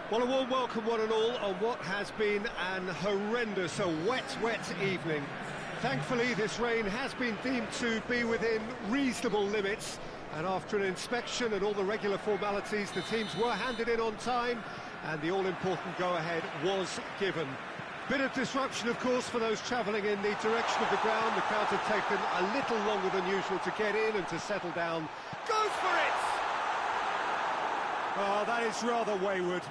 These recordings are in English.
Well, a warm welcome, one and all, on what has been an horrendous, a wet evening. Thankfully, this rain has been deemed to be within reasonable limits, and after an inspection and all the regular formalities, the teams were handed in on time, and the all-important go-ahead was given. Bit of disruption, of course, for those travelling in the direction of the ground. The crowd have taken a little longer than usual to get in and to settle down. Goes for it! Oh, that is rather wayward.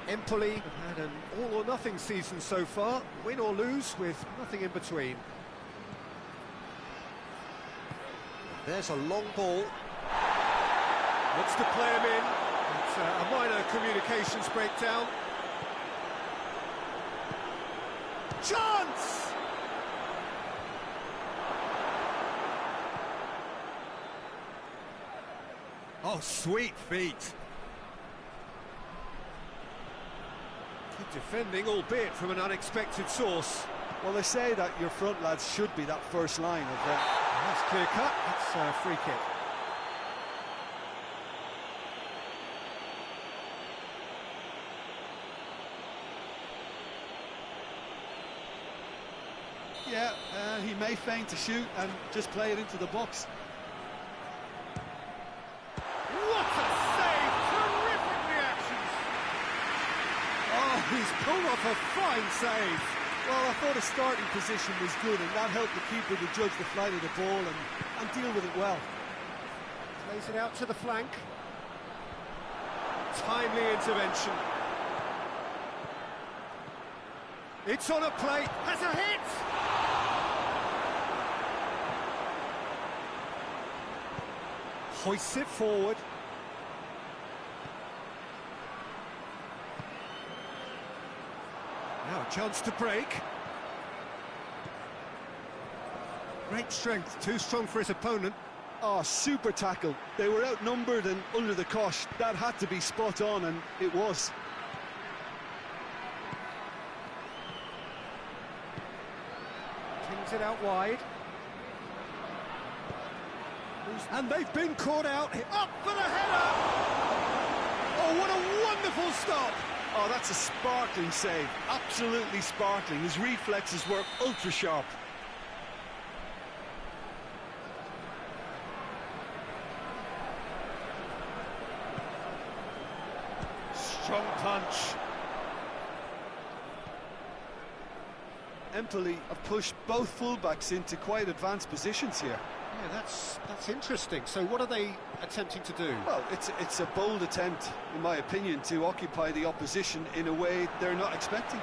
Empoli have had an all-or-nothing season so far, win or lose, with nothing in between. There's a long ball. Looks to play him in. It's a minor communications breakdown. Chance! Oh, sweet feet. Good defending, albeit from an unexpected source. Well, they say that your front lads should be that first line of That's clear cut. That's a free kick. Yeah, he may feign to shoot and just play it into the box. What a save! Terrific reactions! Oh, he's pulled off a fine save. Well, I thought his starting position was good, and that helped the keeper to judge the flight of the ball and deal with it well. Plays it out to the flank. Timely intervention. It's on a plate. Has a hit! Hoists it forward. Now a chance to break. Great strength, too strong for his opponent. Oh, super tackle. They were outnumbered and under the cosh. That had to be spot on, and it was. Kings it out wide. And they've been caught out. Up for the header! Oh, what a wonderful stop! Oh, that's a sparkling save. Absolutely sparkling. His reflexes were ultra-sharp. Strong punch. Empoli have pushed both fullbacks into quite advanced positions here. Yeah, that's interesting. So what are they attempting to do? Well, it's a bold attempt, in my opinion, to occupy the opposition in a way they're not expecting.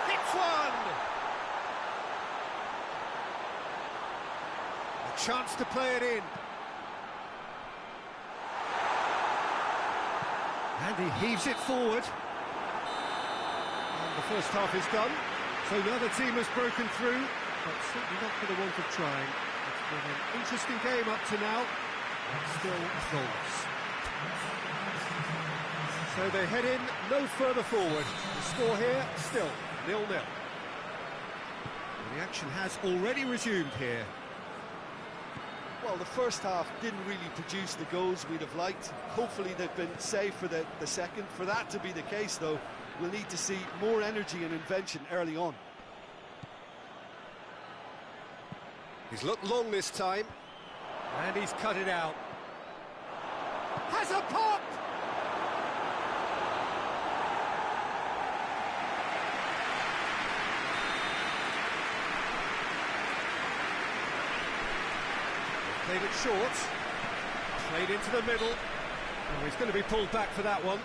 Hits one! A chance to play it in. And he heaves it forward. The first half is done, so now the team has broken through, but certainly not for the want of trying. It's been an interesting game up to now, but still goals. So they head in no further forward. The score here, still 0-0. The action has already resumed here. Well, the first half didn't really produce the goals we'd have liked. Hopefully they've been saved for the second. For that to be the case, though, we'll need to see more energy and invention early on. He's looked long this time, and he's cut it out. Has a pop! Played it short, played into the middle. Oh, he's going to be pulled back for that one.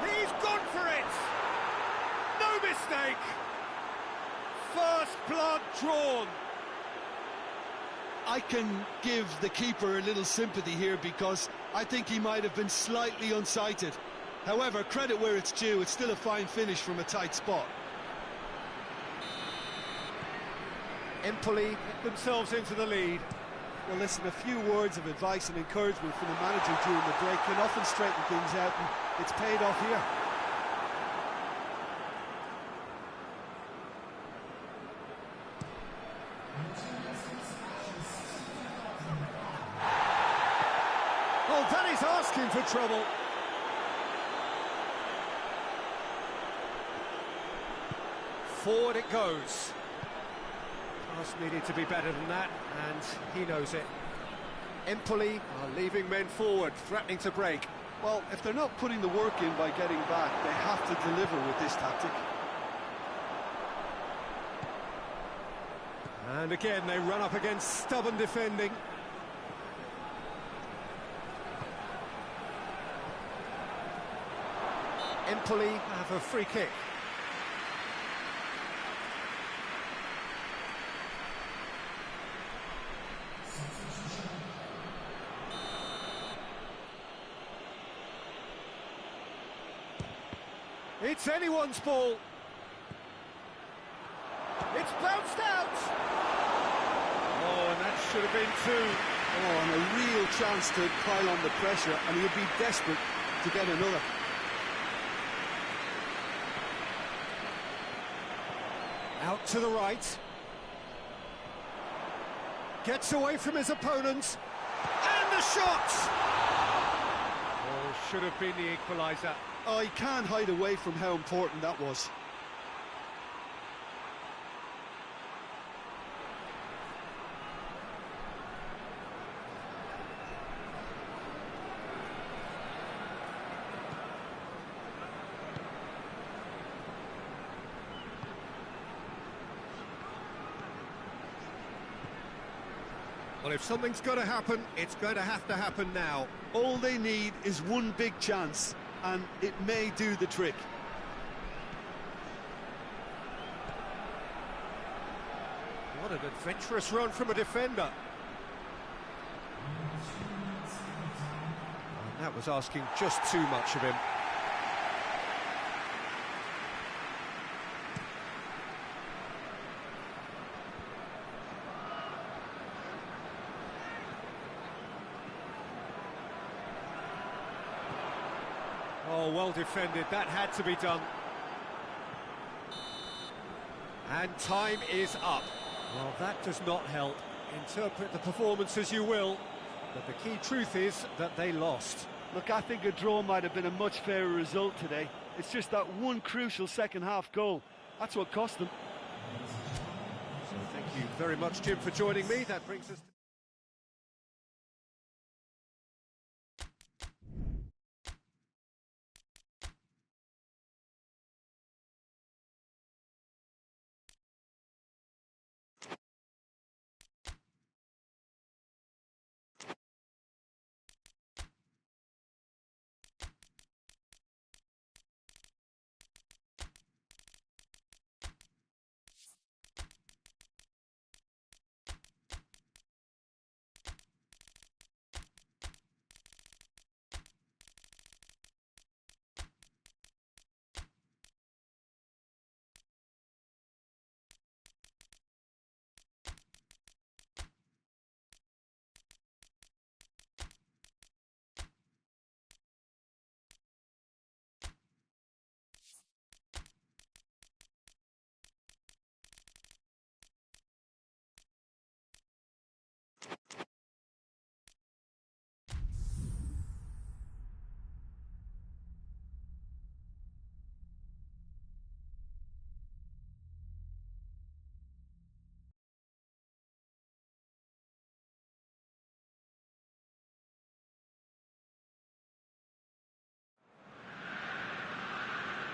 He's gone for it! No mistake! First blood drawn. I can give the keeper a little sympathy here because I think he might have been slightly unsighted. However, credit where it's due, it's still a fine finish from a tight spot. Empoli get themselves into the lead. Well, listen, a few words of advice and encouragement from the manager during the break can often straighten things out, and it's paid off here. Oh, that is asking for trouble. Forward it goes. Pass needed to be better than that, and he knows it. Empoli are leaving men forward, threatening to break. Well, if they're not putting the work in by getting back, they have to deliver with this tactic. And again, they run up against stubborn defending. Empoli have a free kick. It's anyone's ball. It's bounced out. Oh, and that should have been two. Oh, and a real chance to pile on the pressure, and he'd be desperate to get another. Out to the right. Gets away from his opponents. And the shot! Oh, should have been the equaliser. Oh, he can't hide away from how important that was. Well, if something's got to happen, it's going to happen now. All they need is one big chance, and it may do the trick. What an adventurous run from a defender. That was asking just too much of him. Oh, well defended, that had to be done. And time is up. Well, that does not help. Interpret the performance as you will, but the key truth is that they lost. Look, I think a draw might have been a much fairer result today. It's just that one crucial second-half goal. That's what cost them. So thank you very much, Jim, for joining me. That brings us to...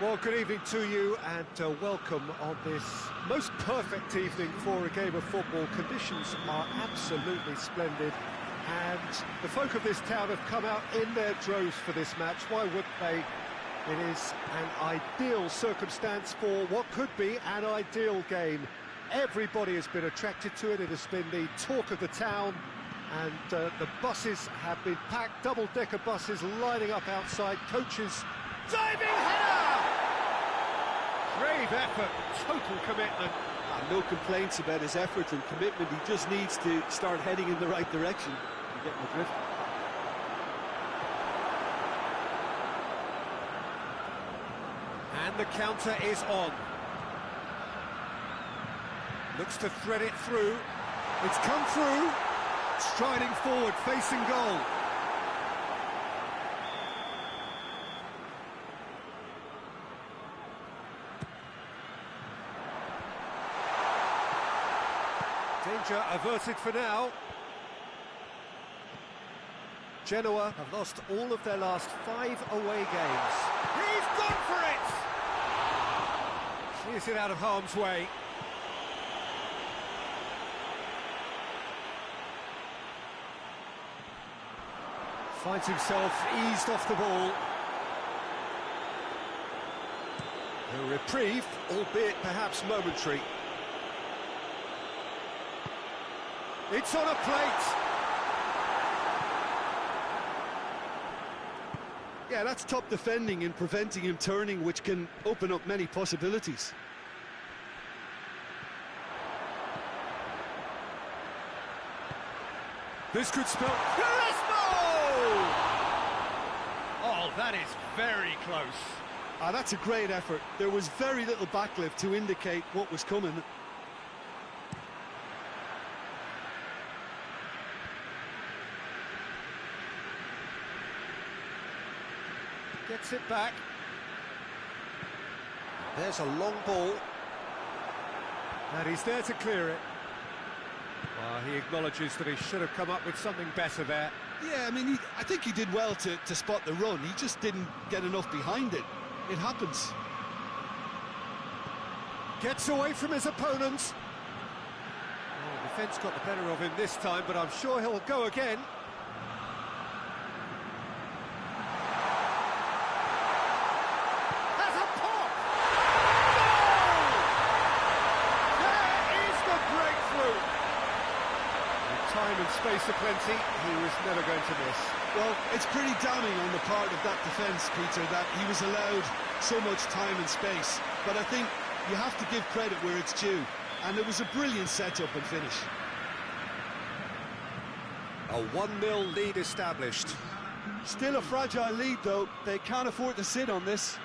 Well, good evening to you, and welcome on this most perfect evening for a game of football. Conditions are absolutely splendid, and the folk of this town have come out in their droves for this match. Why wouldn't they? It is an ideal circumstance for what could be an ideal game. Everybody has been attracted to it. It has been the talk of the town, and the buses have been packed, double-decker buses lining up outside, coaches. Diving header! Brave effort, total commitment. No complaints about his effort and commitment. He just needs to start heading in the right direction. You get the drift. And the counter is on. Looks to thread it through. It's come through. Striding forward, facing goal. Danger averted for now. Genoa have lost all of their last 5 away games. He's gone for it! Clears it out of harm's way. Finds himself eased off the ball. A reprieve, albeit perhaps momentary. It's on a plate. Yeah, that's top defending and preventing him turning, which can open up many possibilities. This could spell... Oh, that is very close. That's a great effort. There was very little backlift to indicate what was coming. Gets it back. There's a long ball. And he's there to clear it. Well, he acknowledges that he should have come up with something better there. Yeah, I mean, I think he did well to spot the run. He just didn't get enough behind it. It happens. Gets away from his opponents. Oh, defence got the better of him this time, but I'm sure he'll go again. Has a pop! Goal! There is the breakthrough! With time and space aplenty, he was never going to miss. Well, it's pretty damning on the part of that defence, Peter, that he was allowed so much time and space. But I think you have to give credit where it's due. And it was a brilliant setup and finish. A 1-0 lead established. Still a fragile lead, though. They can't afford to sit on this.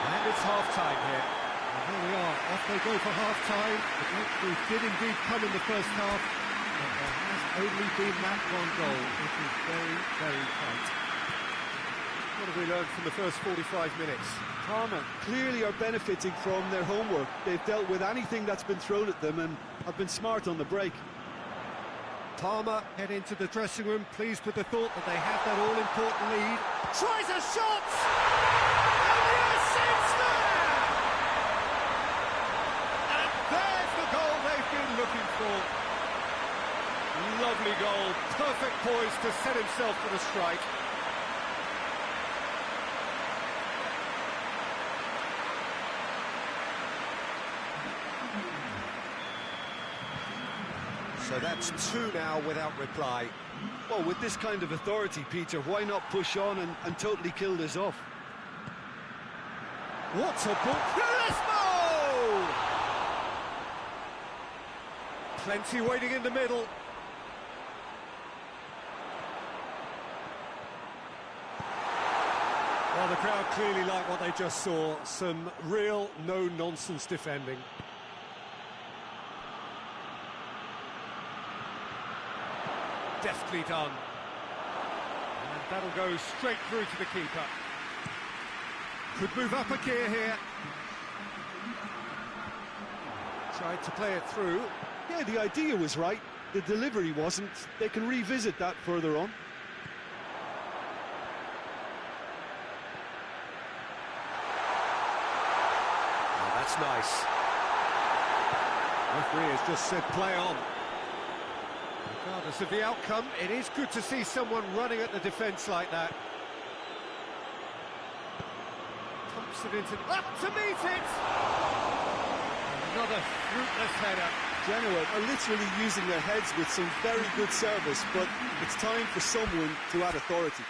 And it's half-time here. And here we are, off they go for half-time. The breakthrough did indeed come in the first half, but there has only been that one goal, which is very, very tight. What have we learned from the first 45 minutes? Parma clearly are benefiting from their homework. They've dealt with anything that's been thrown at them and have been smart on the break. Parma head into the dressing room, pleased with the thought that they have that all-important lead. Tries a shot! And yes, it's there! And there's the goal they've been looking for. Lovely goal, perfect poise to set himself for the strike. So that's 2 now without reply. Well, with this kind of authority, Peter, why not push on and totally kill this off? What a ball! Crispo! Plenty waiting in the middle. Well, the crowd clearly like what they just saw. Some real no-nonsense defending. Deftly done. And that'll go straight through to the keeper. Could move up a gear here. Tried to play it through. Yeah, the idea was right. The delivery wasn't. They can revisit that further on. Oh, that's nice. Referee has just said play on. Regardless of the outcome, it is good to see someone running at the defence like that. Taps it into... Up to meet it! Another fruitless header. Genoa are literally using their heads with some very good service, but it's time for someone to add authority.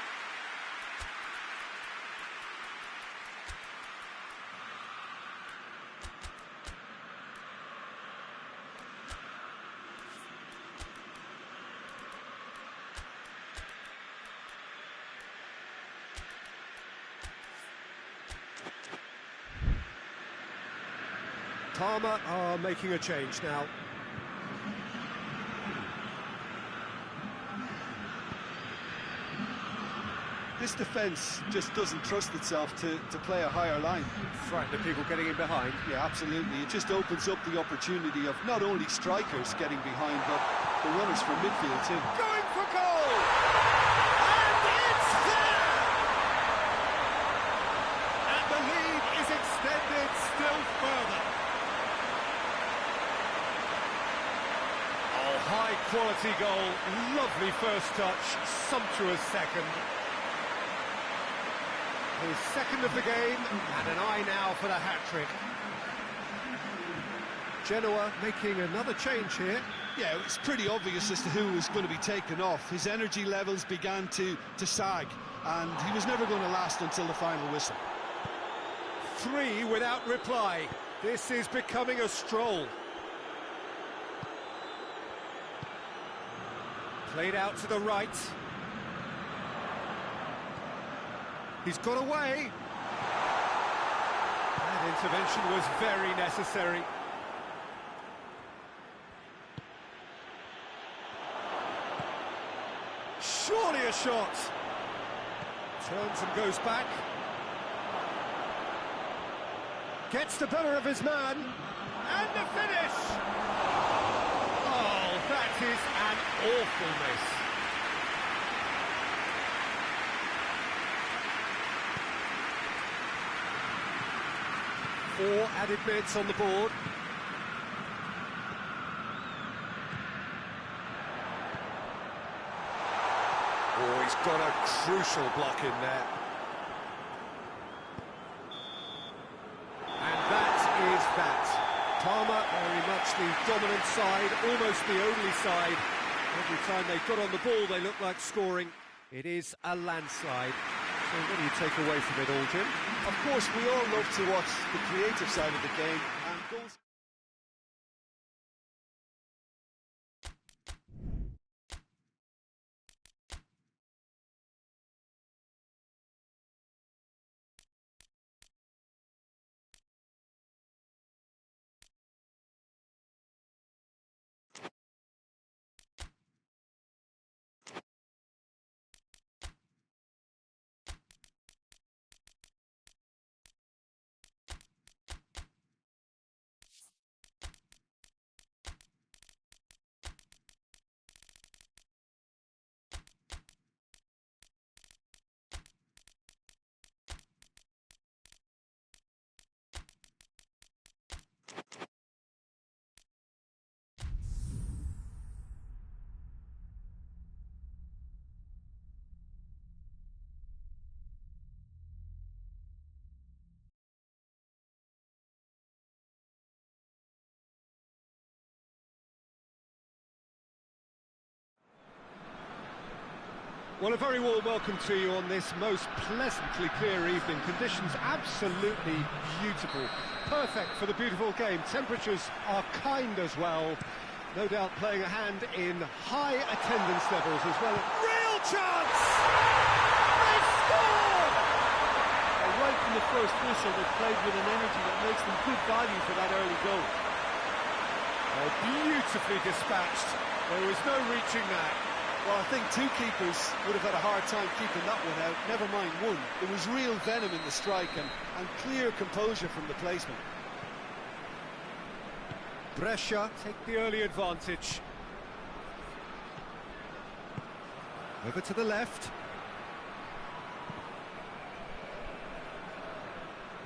Parma are making a change now. This defence just doesn't trust itself to play a higher line. Frightened of people getting in behind. Yeah, absolutely. It just opens up the opportunity of not only strikers getting behind, but the runners from midfield too. Going for goal! And it's there! And the lead is extended still further. Oh, high-quality goal. Lovely first touch, sumptuous second. His second of the game, and an eye now for the hat-trick. Genoa making another change here. Yeah, it was pretty obvious as to who was going to be taken off. His energy levels began to sag, and he was never going to last until the final whistle. 3 without reply. This is becoming a stroll. Played out to the right. He's got away. That intervention was very necessary. Surely a shot. Turns and goes back. Gets the better of his man. And the finish! Oh, that is an awful miss. Four added minutes on the board. Oh, he's got a crucial block in there. And that is that. Parma very much the dominant side, almost the only side. Every time they got on the ball, they look like scoring. It is a landslide. So what do you take away from it all, Jim? Of course, we all love to watch the creative side of the game, and goals... Well, a very warm welcome to you on this most pleasantly clear evening. Conditions absolutely beautiful. Perfect for the beautiful game. Temperatures are kind as well. No doubt playing a hand in high attendance levels as well. Real chance! They scored! Right from the first whistle, they played with an energy that makes them good value for that early goal. Oh, beautifully dispatched. There was no reaching that. Well, I think two keepers would have had a hard time keeping that one out, never mind one. There was real venom in the strike and clear composure from the placement. Brescia take the early advantage. Over to the left.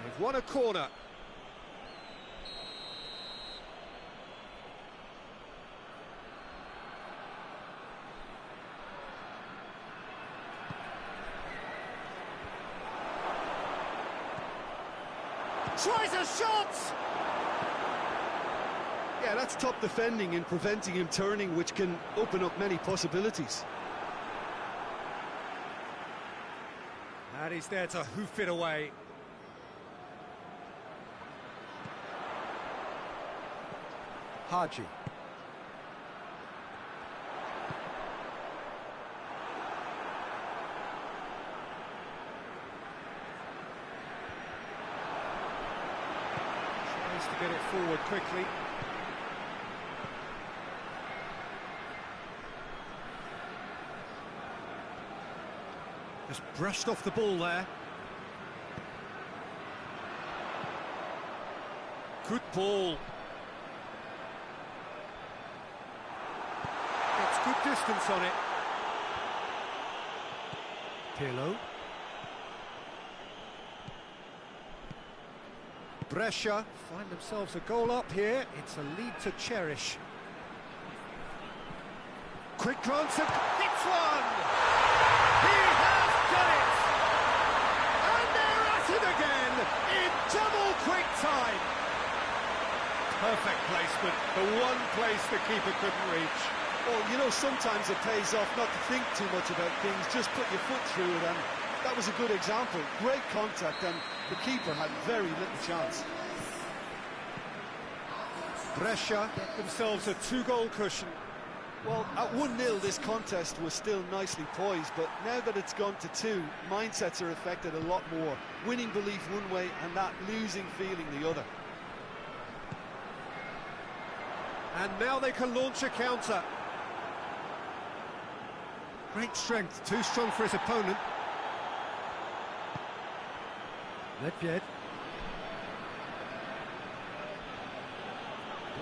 They've won a corner. tries a shot! Yeah, that's top defending and preventing him turning, which can open up many possibilities. And he's there to hoof it away. Haji. Tries to get it forward quickly. Just brushed off the ball there. Good ball. Gets good distance on it. Pirlo. Brescia find themselves a goal up here. It's a lead to cherish. Quick glance and hits one! He has done it! And they're at it again in double quick time. Perfect placement, the one place the keeper couldn't reach. Well, you know, sometimes it pays off not to think too much about things, just put your foot through it, and that was a good example. Great contact, and the keeper had very little chance. Brescia get themselves a two-goal cushion. Well, at 1-0, this contest was still nicely poised, but now that it's gone to 2, mindsets are affected a lot more. Winning belief one way and that losing feeling the other. And now they can launch a counter. Great strength, too strong for his opponent. Ledvied.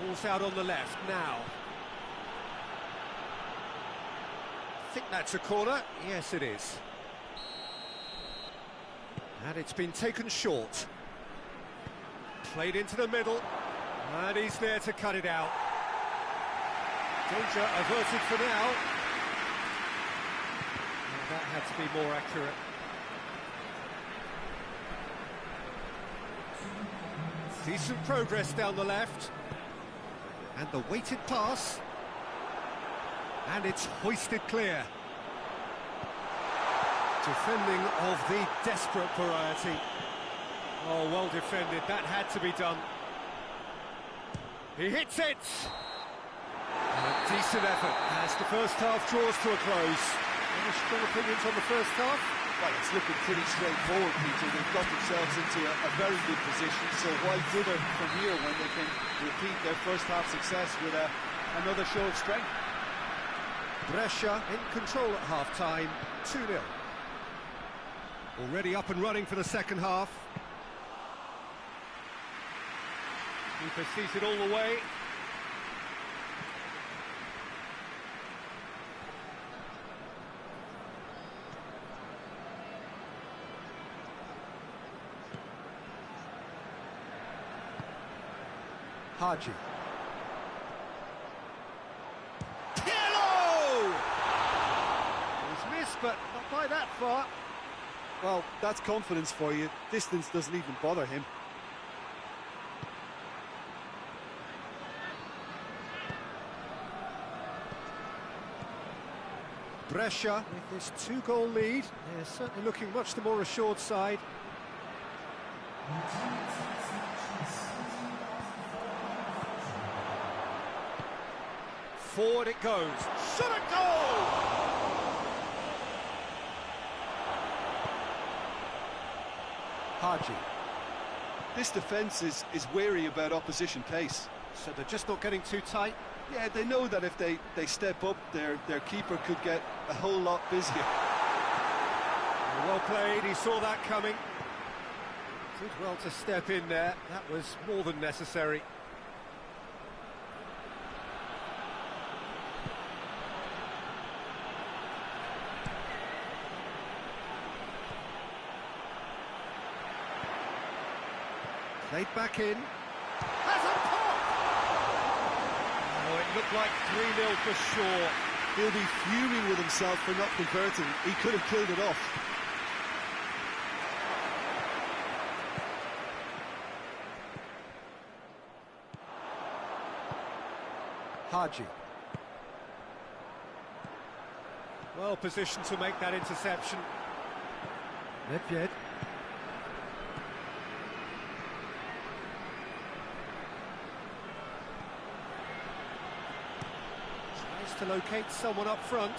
Ball's out on the left now. I think that's a corner. Yes, it is. And it's been taken short. Played into the middle. And he's there to cut it out. Danger averted for now. And that had to be more accurate. Decent progress down the left. And the weighted pass. And it's hoisted clear. Defending of the desperate variety. Oh, well defended. That had to be done. He hits it! A decent effort as the first half draws to a close. Any strong opinions on the first half? Well, it's looking pretty straightforward, Peter. They've got themselves into a very good position, so why dither from here when they can repeat their first half success with another show of strength? Brescia in control at half-time, 2-0. Already up and running for the second half. Keeper sees it all the way. Haji. Pirlo! He's missed, but not by that far. Well, that's confidence for you. Distance doesn't even bother him. Brescia with this two-goal lead. They're certainly looking much the more assured side. Forward it goes. Shot a goal! Haji. This defence is wary about opposition pace. So they're just not getting too tight. Yeah, they know that if they step up, their keeper could get a whole lot busier. Well played, he saw that coming. Did well to step in there. That was more than necessary. Played back in. Has a pop! Oh, it looked like 3-0 for sure. He'll be fuming with himself for not converting. He could have killed it off. Haji. Well positioned to make that interception. Nedved. Tries to locate someone up front.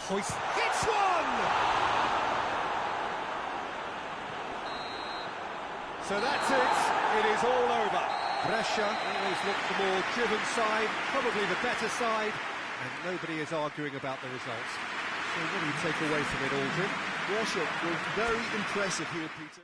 Hoist hits one! So that's it. It is all over. Brescia always look the more driven side, probably the better side, and nobody is arguing about the results. So what do you take away from it, Aldrin? Brescia were very impressive here, Peter.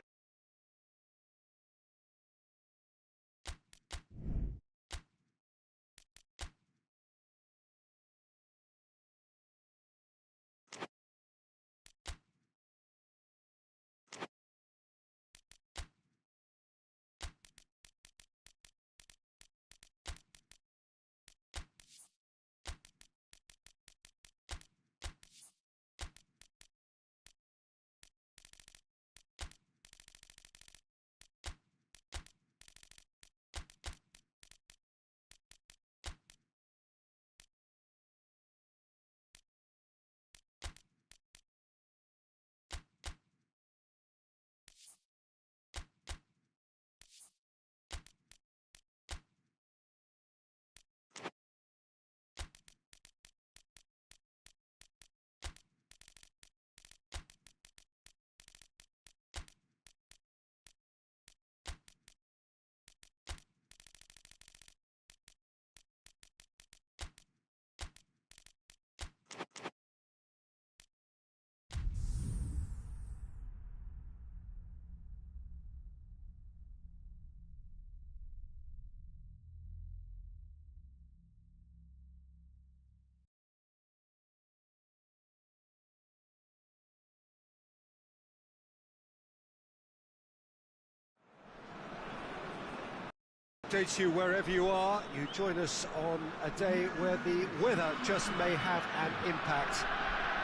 Updates you wherever you are. You join us on a day where the weather just may have an impact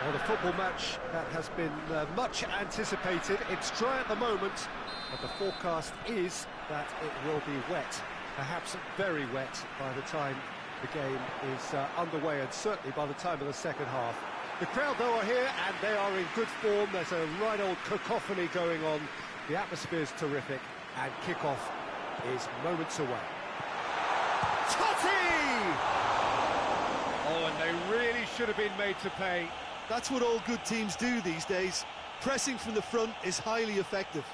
on a football match that has been much anticipated. It's dry at the moment, but the forecast is that it will be wet, perhaps very wet by the time the game is underway, and certainly by the time of the second half. The crowd, though, are here and they are in good form. There's a right old cacophony going on. The atmosphere's terrific, and kickoff is moments away. Totti! Oh, and they really should have been made to pay. That's what all good teams do these days. Pressing from the front is highly effective.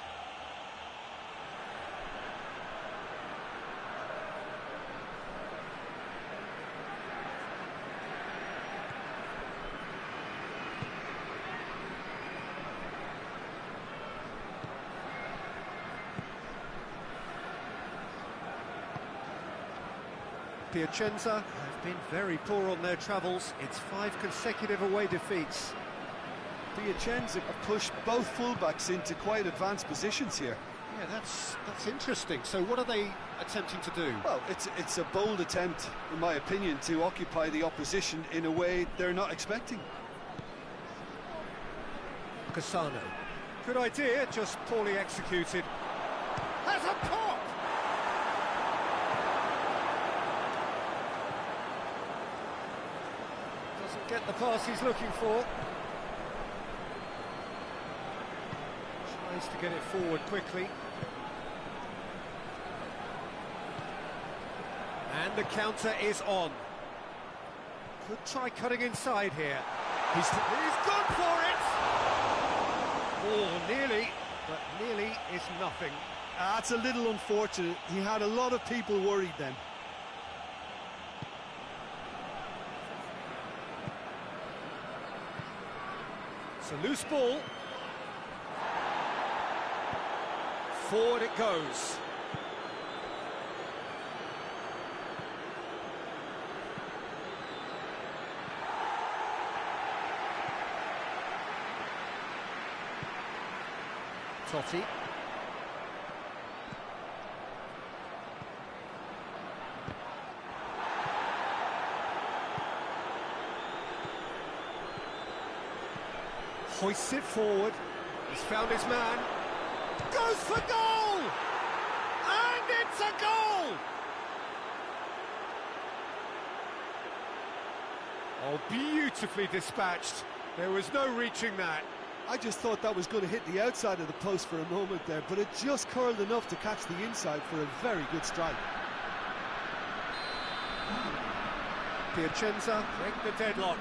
Piacenza have been very poor on their travels. It's 5 consecutive away defeats. Piacenza have pushed both fullbacks into quite advanced positions here. Yeah, that's interesting. So what are they attempting to do? Well, it's a bold attempt, in my opinion, to occupy the opposition in a way they're not expecting. Cassano. Good idea, just poorly executed. Has a pop! Doesn't get the pass he's looking for. Tries to get it forward quickly. And the counter is on. Could try cutting inside here. He's gone for it! Oh, nearly, but nearly is nothing. That's a little unfortunate. He had a lot of people worried then. It's a loose ball. Forward it goes. Totti. hoists it forward. He's found his man. Goes for goal! And it's a goal! Oh, beautifully dispatched. There was no reaching that. I just thought that was going to hit the outside of the post for a moment there, but it just curled enough to catch the inside for a very good strike. Piacenza break the deadlock.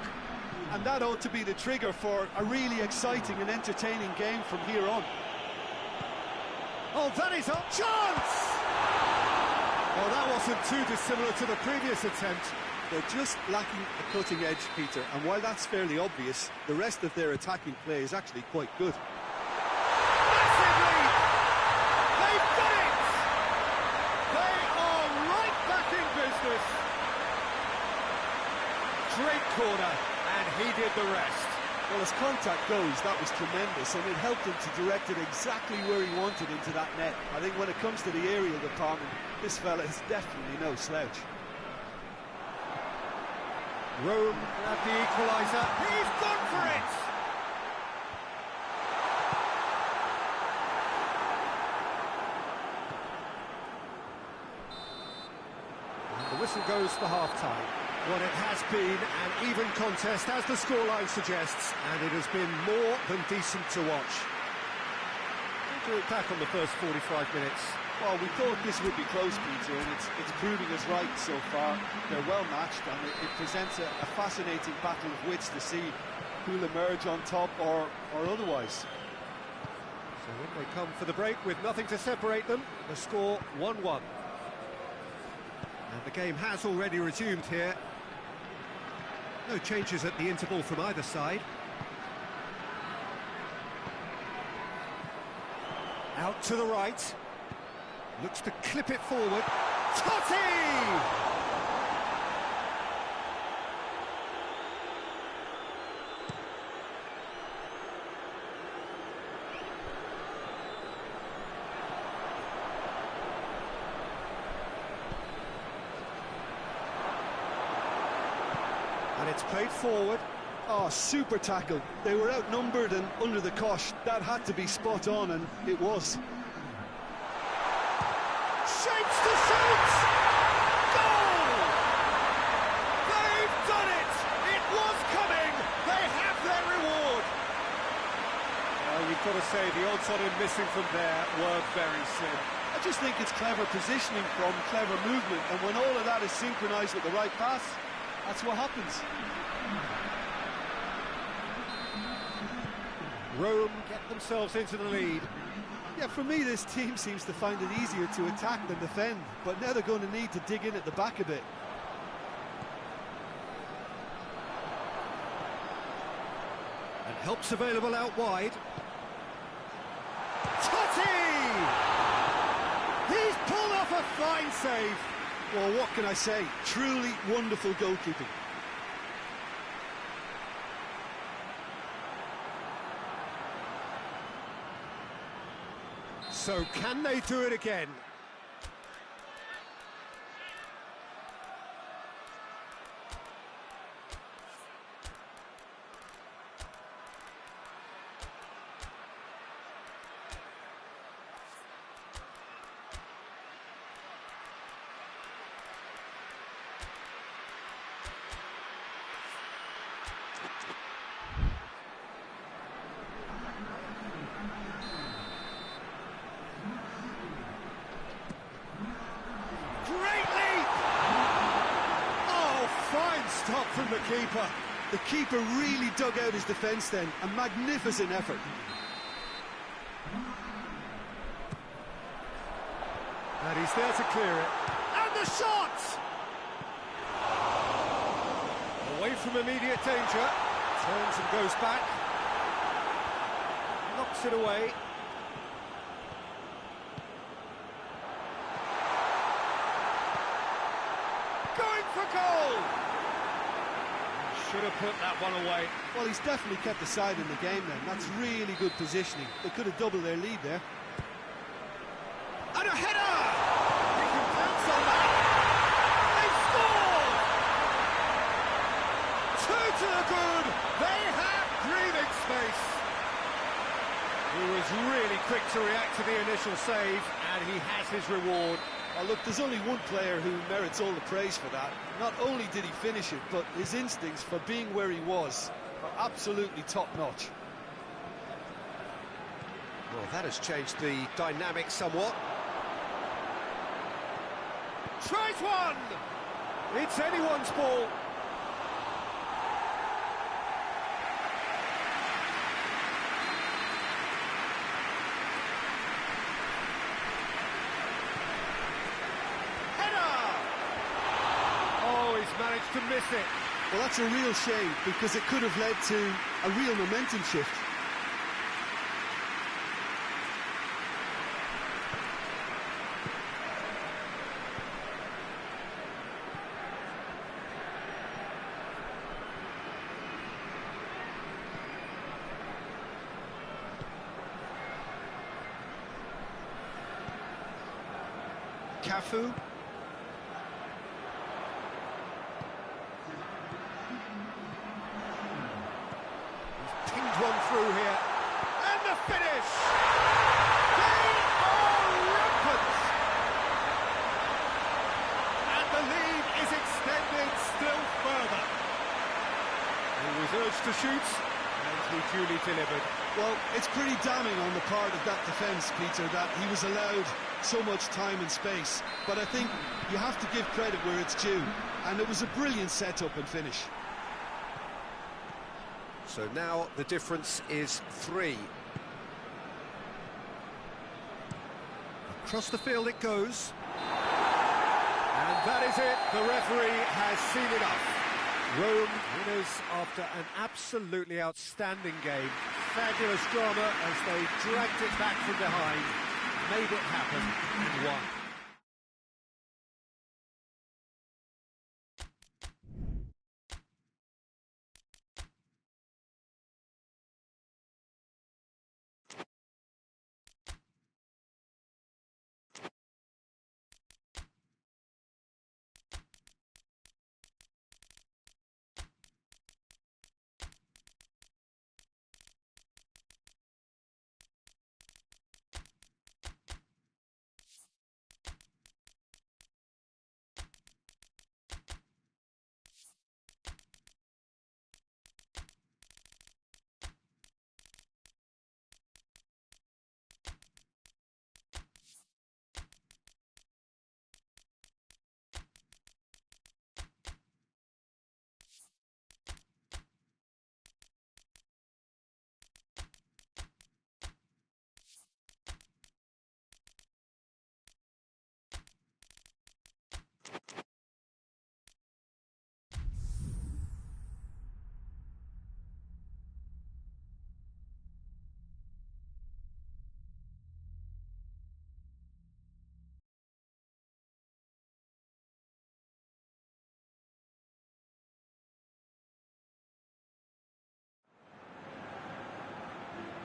And that ought to be the trigger for a really exciting and entertaining game from here on. Oh, that is a chance! Oh, that wasn't too dissimilar to the previous attempt. They're just lacking a cutting edge, Peter, and while that's fairly obvious, the rest of their attacking play is actually quite good. Massively! They've done it! They are right back in business. Great corner, and he did the rest. Well, as contact goes, that was tremendous, and it helped him to direct it exactly where he wanted into that net. I think when it comes to the aerial department, this fella is definitely no slouch. Rome at the equaliser. He's gone for it! And the whistle goes for half-time. Well, it has been an even contest, as the scoreline suggests, and it has been more than decent to watch. What do you back on the first 45 minutes? Well, we thought this would be close, Peter, and it's proving us right so far. They're well matched, and it presents a fascinating battle of wits to see who'll emerge on top or otherwise. So when they come for the break with nothing to separate them, the score 1-1. And the game has already resumed here. No changes at the interval from either side. Out to the right. Looks to clip it forward. Totti! And it's played forward. Oh, super tackle. They were outnumbered and under the cosh. That had to be spot on, and it was. Shapes to shoot! Goal! They've done it! It was coming! They have their reward! Well, you've got to say, the odds on him missing from there were very slim. I just think it's clever positioning from clever movement, and when all of that is synchronised with the right pass, that's what happens. Rome get themselves into the lead. Yeah, for me, this team seems to find it easier to attack than defend, but now they're going to need to dig in at the back a bit. And help's available out wide. Totti! He's pulled off a fine save. Well, what can I say? Truly wonderful goalkeeping. So can they do it again? Stop from the keeper. The keeper really dug out his defence then. A magnificent effort. And he's there to clear it. And the shot! Away from immediate danger. Turns and goes back. Knocks it away. Going for goal! Should have put that one away. Well, he's definitely kept the side in the game then. That's really good positioning. They could have doubled their lead there. And a header! He can bounce on that. They scored! Two to the good. They have breathing space. He was really quick to react to the initial save, and he has his reward. Oh, look, there's only one player who merits all the praise for that. Not only did he finish it, but his instincts for being where he was are absolutely top-notch. Well, that has changed the dynamic somewhat. Tries one! It's anyone's ball. Managed to miss it. Well, that's a real shame, because it could have led to a real momentum shift. Cafu. One through here, and the finish! They are rampant! And the lead is extended still further. He was urged to shoot, and he duly delivered. Well, it's pretty damning on the part of that defence, Peter, that he was allowed so much time and space. But I think you have to give credit where it's due, and it was a brilliant setup and finish. So now the difference is 3. Across the field it goes. And that is it. The referee has seen enough. Rome winners after an absolutely outstanding game. Fabulous drama as they dragged it back from behind, made it happen and won.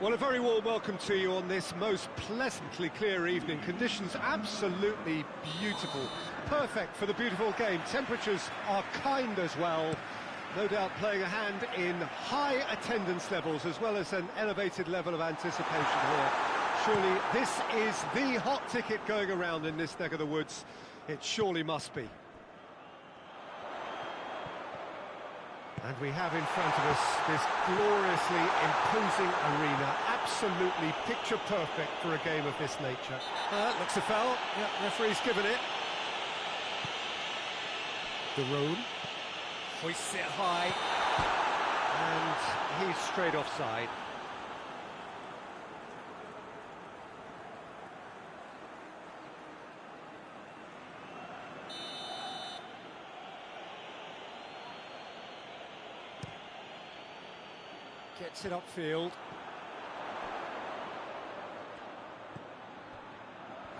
Well, a very warm welcome to you on this most pleasantly clear evening. Conditions absolutely beautiful. Perfect for the beautiful game. Temperatures are kind as well. No doubt playing a hand in high attendance levels as well as an elevated level of anticipation here. Surely this is the hot ticket going around in this neck of the woods. It surely must be. And we have in front of us this gloriously imposing arena, absolutely picture perfect for a game of this nature. Looks a foul. Yeah, referee's given it. De Roon hoists it high, and he's straight offside. Gets it upfield.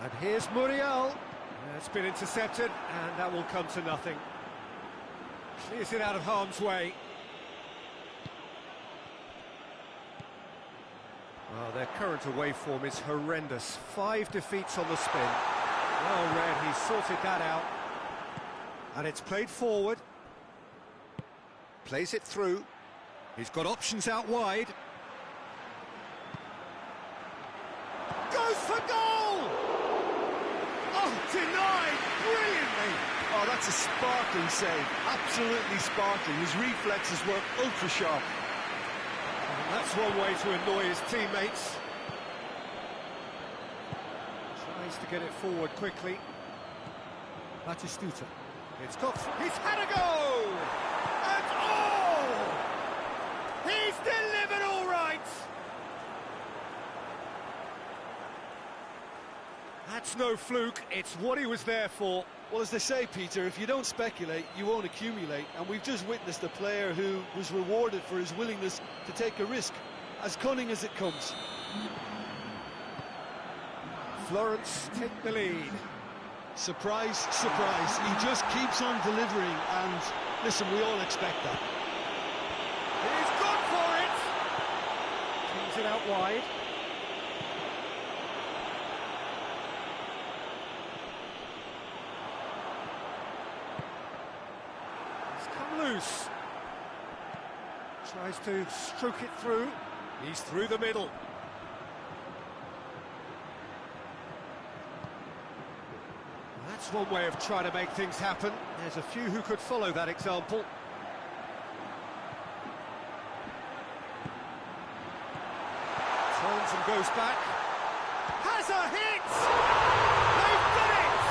And here's Muriel. It's been intercepted, and that will come to nothing. Clears it out of harm's way. Well, their current away form is horrendous. 5 defeats on the spin. Well read, he's sorted that out. And it's played forward. Plays it through. He's got options out wide. goes for goal! Oh, denied brilliantly! Oh, that's a sparkling save, absolutely sparkling. His reflexes were ultra-sharp. That's one way to annoy his teammates. Tries to get it forward quickly. Batistuta. It's got... He's had a go! And oh! He's delivered all right! That's no fluke, it's what he was there for. Well, as they say, Peter, if you don't speculate, you won't accumulate. And we've just witnessed a player who was rewarded for his willingness to take a risk, as cunning as it comes. Florence take the lead. Surprise, surprise. He just keeps on delivering, and listen, we all expect that. He's gone for it! Kings it out wide. Loose. Tries to stroke it through. He's through the middle. That's one way of trying to make things happen. There's a few who could follow that example. Turns and goes back. Has a hit! They've done it!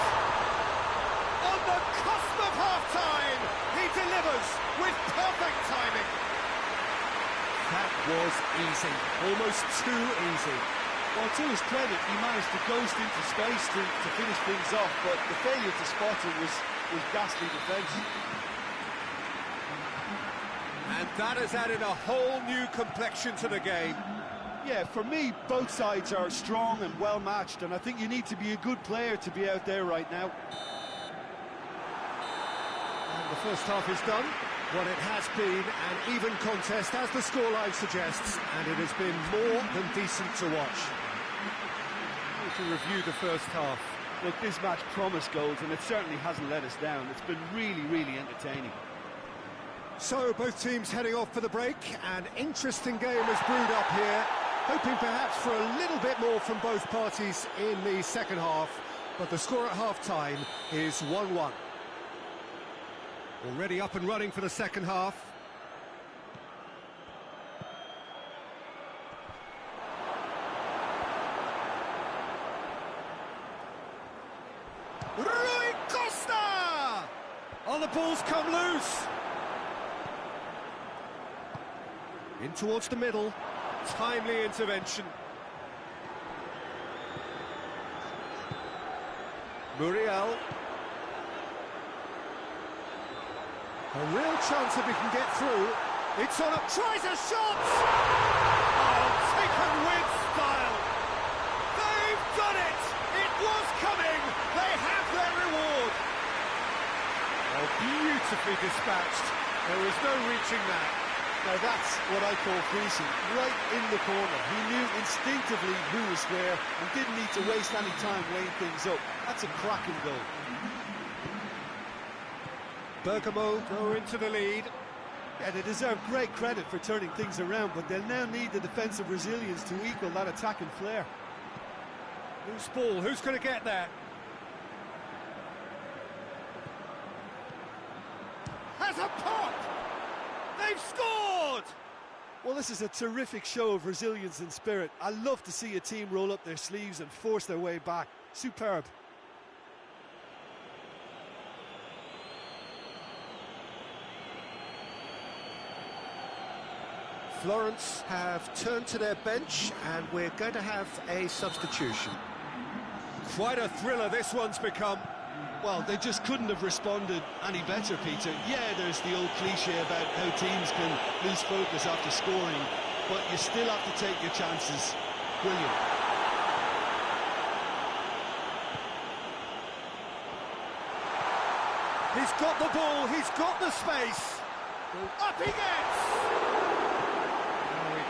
On the cusp of half-time, he delivers with perfect timing. That was easy, almost too easy. Well, to his credit, he managed to ghost into space to finish things off, but the failure to spot it was ghastly defence. And that has added a whole new complexion to the game. Yeah, for me, both sides are strong and well matched, and I think you need to be a good player to be out there right now. And the first half is done. Well, it has been an even contest, as the scoreline suggests, and it has been more than decent to watch. To review the first half. Look, this match promised goals, and it certainly hasn't let us down. It's been really, really entertaining. So, both teams heading off for the break. An interesting game has brewed up here, hoping perhaps for a little bit more from both parties in the second half, but the score at half-time is 1-1. Already up and running for the second half. Rui Costa! Oh, the ball's come loose. In towards the middle. Timely intervention. Muriel. A real chance if he can get through. It's on up, tries a shot! Oh, taken with style. They've done it! It was coming! They have their reward! Oh, beautifully dispatched. There was no reaching that. Now that's what I call freezing, right in the corner. He knew instinctively who was where and didn't need to waste any time weighing things up. That's a cracking goal. Bergamo go into the lead. Yeah, they deserve great credit for turning things around, but they'll now need the defensive resilience to equal that attacking flair. Loose ball, who's going to get that? Has a pop! They've scored! Well, this is a terrific show of resilience and spirit. I love to see a team roll up their sleeves and force their way back. Superb. Florence have turned to their bench, and we're going to have a substitution. Quite a thriller this one's become. Well, they just couldn't have responded any better, Peter. Yeah, there's the old cliche about how teams can lose focus after scoring, but you still have to take your chances. Brilliant. He's got the ball, he's got the space. Up he gets!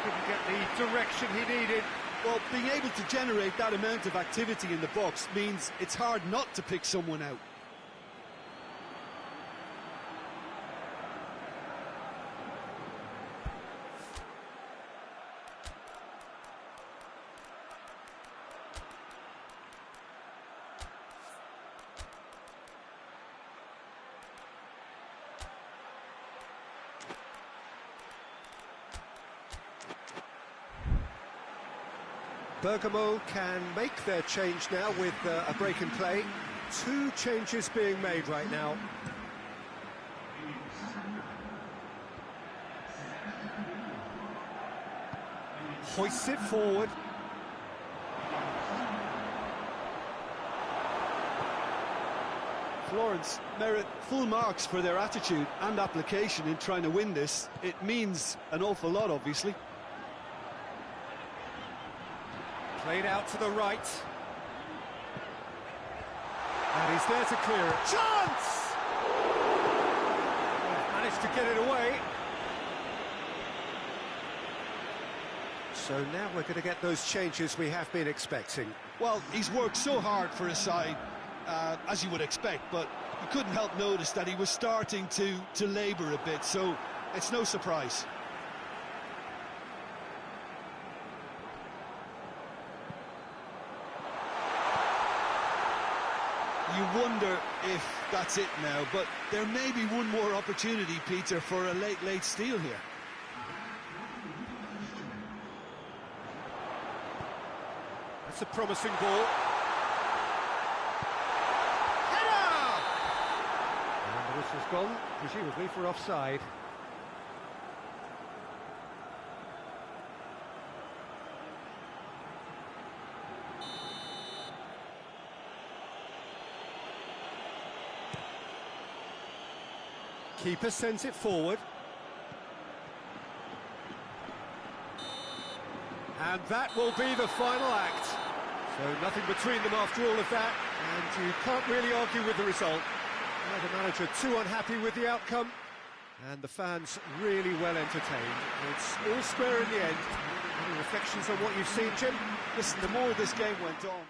Couldn't get the direction he needed. Well, being able to generate that amount of activity in the box means it's hard not to pick someone out. Bergamo can make their change now with a break in play. 2 changes being made right now. Hoists it forward. Florence merit full marks for their attitude and application in trying to win this. It means an awful lot, obviously. Played out to the right. And he's there to clear it. Chance! Managed to get it away. So now we're going to get those changes we have been expecting. Well, he's worked so hard for his side, as you would expect, but you couldn't help notice that he was starting to labour a bit, so it's no surprise. You wonder if that's it now, but there may be one more opportunity, Peter, for a late steal here. That's a promising ball. Header! And the whistle's gone, presumably for offside. Keeper sends it forward. And that will be the final act. So nothing between them after all of that, and you can't really argue with the result. The manager too unhappy with the outcome, and the fans really well entertained. It's all square in the end. Any reflections on what you've seen, Jim? Listen, the more this game went on,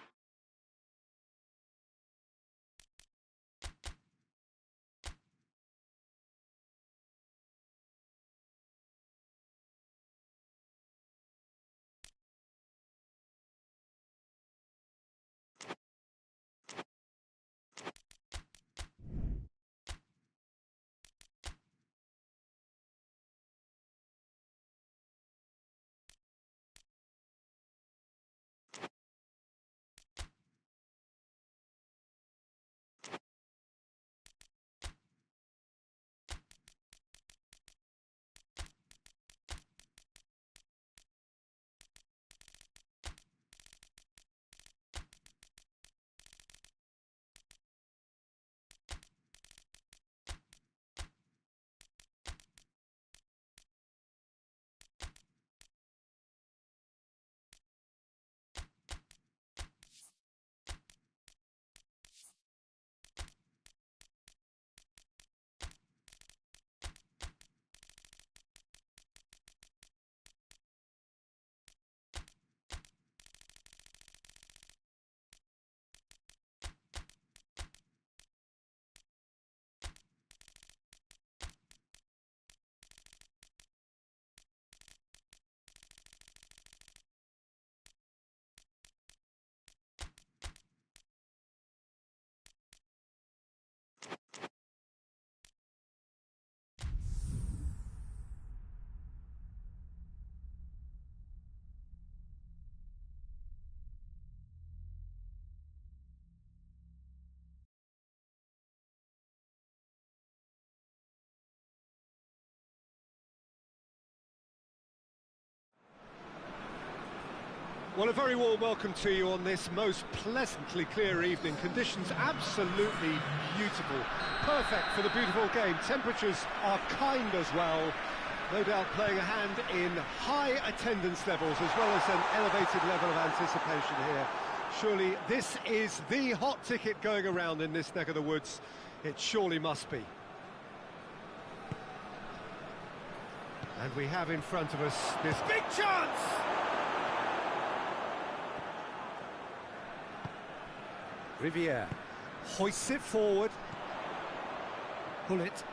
well, a very warm welcome to you on this most pleasantly clear evening. Conditions absolutely beautiful, perfect for the beautiful game. Temperatures are kind as well, no doubt playing a hand in high attendance levels as well as an elevated level of anticipation here. Surely this is the hot ticket going around in this neck of the woods. It surely must be. And we have in front of us this big chance! Riviere hoists it forward. Hullet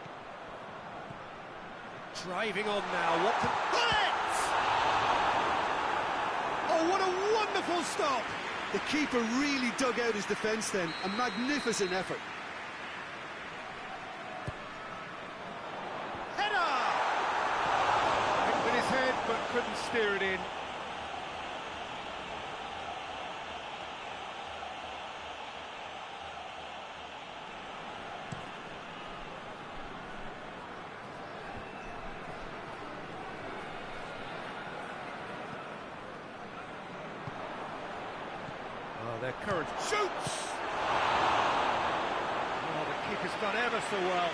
driving on now. What can... Hullet! Oh, what a wonderful stop! the keeper really dug out his defence then. A magnificent effort. Header! Hit with his head, but couldn't steer it in. Well, their current shoots! Oh, the keeper's done ever so well.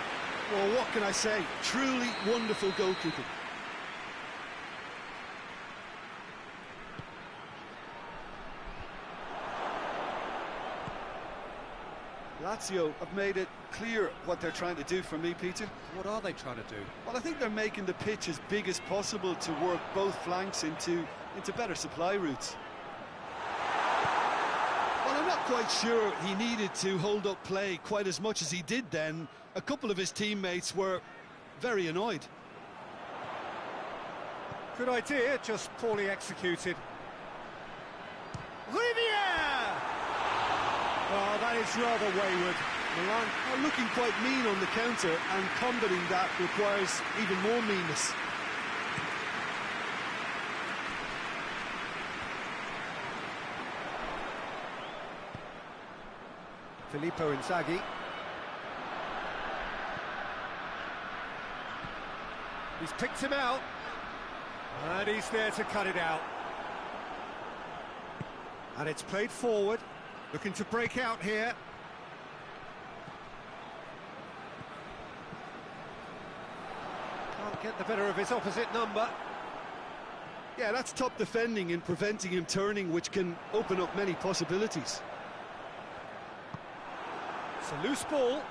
Well, what can I say? Truly wonderful goalkeeping. Lazio have made it clear what they're trying to do for me, Peter. What are they trying to do? Well, I think they're making the pitch as big as possible to work both flanks into better supply routes. Well, I'm not quite sure he needed to hold up play quite as much as he did then. A couple of his teammates were very annoyed. Good idea, just poorly executed. Riviere! Oh, that is rather wayward. Milan are looking quite mean on the counter, and combating that requires even more meanness. Filippo Inzaghi. He's picked him out. And he's there to cut it out. And it's played forward. Looking to break out here. Can't get the better of his opposite number. Yeah, that's top defending and preventing him turning, which can open up many possibilities. It's a loose ball.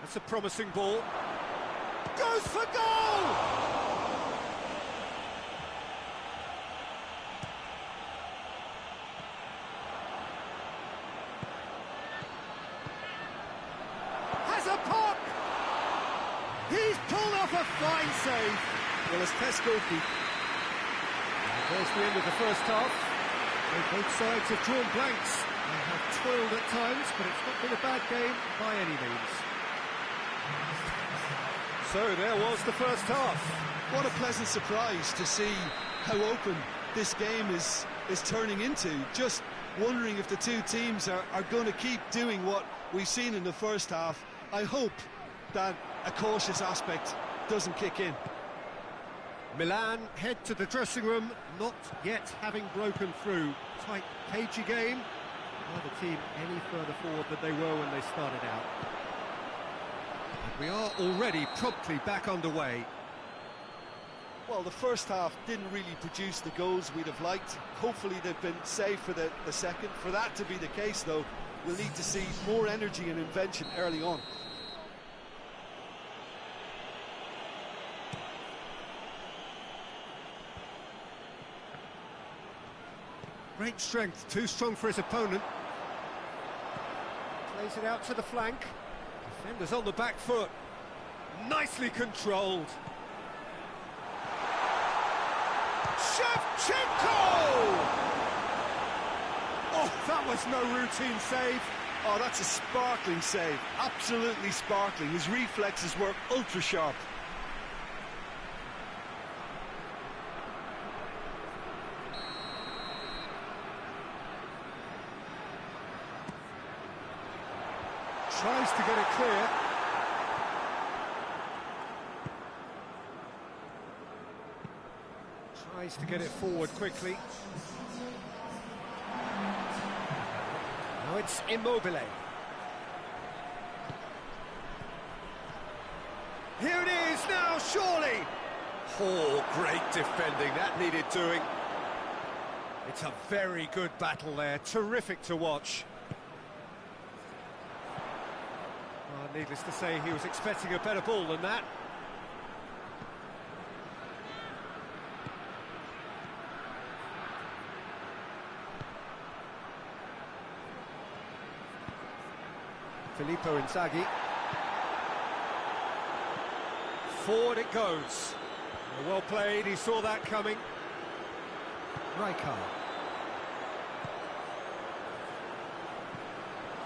That's a promising ball. Goes for goal! Has a pop! He's pulled off a fine save. Well, it's test goalkeeping. There's the end of the first half. Both sides have drawn blanks. They have toiled at times, but it's not been a bad game by any means. So there was the first half. What a pleasant surprise to see how open this game is turning into. Just wondering if the two teams are going to keep doing what we've seen in the first half. I hope that a cautious aspect doesn't kick in. Milan head to the dressing room, not yet having broken through. Tight, cagey game. Neither team any further forward than they were when they started out. And we are already promptly back underway. Well, the first half didn't really produce the goals we'd have liked. Hopefully they've been saved for the second. For that to be the case, though, we'll need to see more energy and invention early on. Great strength, too strong for his opponent. Plays it out to the flank. Defenders on the back foot. Nicely controlled. Shevchenko! Oh, that was no routine save. Oh, that's a sparkling save. Absolutely sparkling. His reflexes were ultra sharp. Tries to get it clear. Tries to get it forward quickly. Now it's Immobile. Here it is now, surely! Oh, great defending, that needed doing. It's a very good battle there, terrific to watch. Needless to say, he was expecting a better ball than that. Filippo Inzaghi. Forward it goes. Well played, he saw that coming. Rijkaard.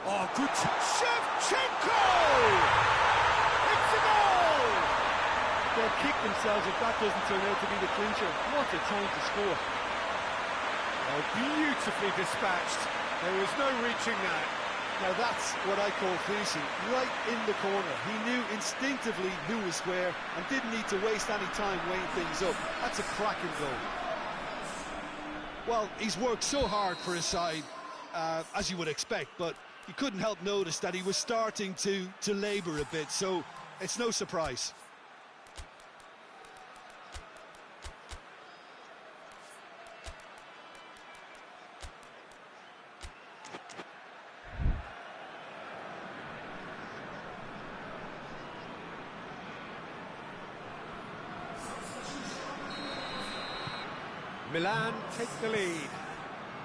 Oh, good. Shevchenko! It's a goal! They'll kick themselves if that doesn't turn out to be the clincher. What a time to score. Oh, beautifully dispatched. There was no reaching that. Now that's what I call finishing, right in the corner. He knew instinctively who was where and didn't need to waste any time weighing things up. That's a cracking goal. Well, he's worked so hard for his side, as you would expect, but you couldn't help notice that he was starting to labour a bit, so it's no surprise. Milan take the lead.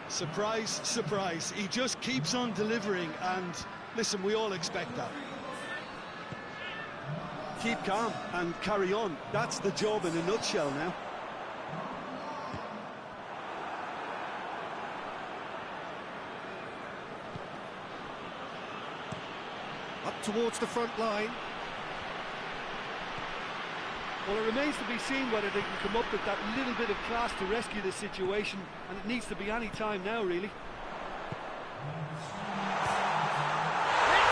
Surprise, surprise. He just keeps on delivering, and listen, we all expect that. Keep calm and carry on. That's the job in a nutshell now. Up towards the front line. Well, it remains to be seen whether they can come up with that little bit of class to rescue the situation, and it needs to be any time now, really. It's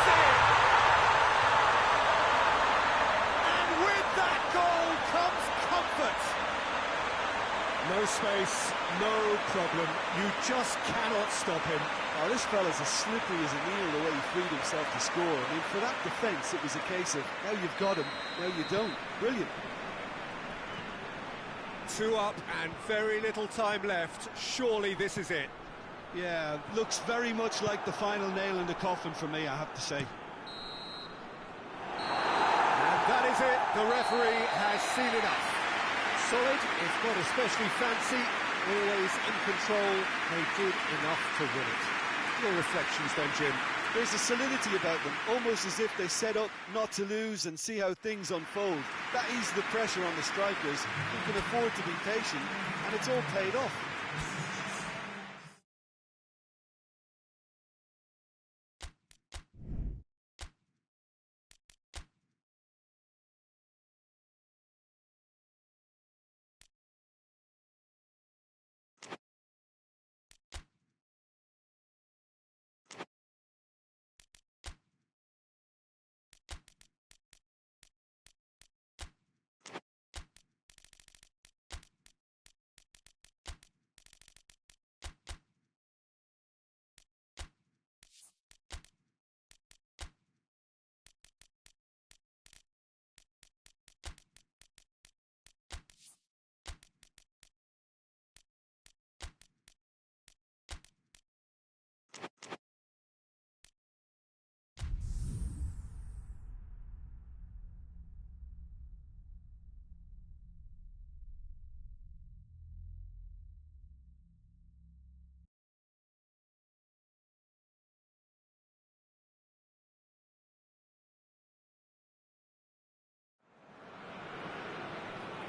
in! And with that goal comes comfort. No space, no problem. You just cannot stop him. Oh, this fella's as slippery as an eel the way he freed himself to score. I mean, for that defence, it was a case of, now you've got him, now you don't. Brilliant. 2 up and very little time left. Surely this is it. Yeah, looks very much like the final nail in the coffin for me, I have to say. And that is it. The referee has seen enough. Solid, if not especially fancy, always in control. They did enough to win it. Your reflections then, Jim? There's a solidity about them, almost as if they set up not to lose and see how things unfold. That eases the pressure on the strikers, who can afford to be patient, and it's all paid off.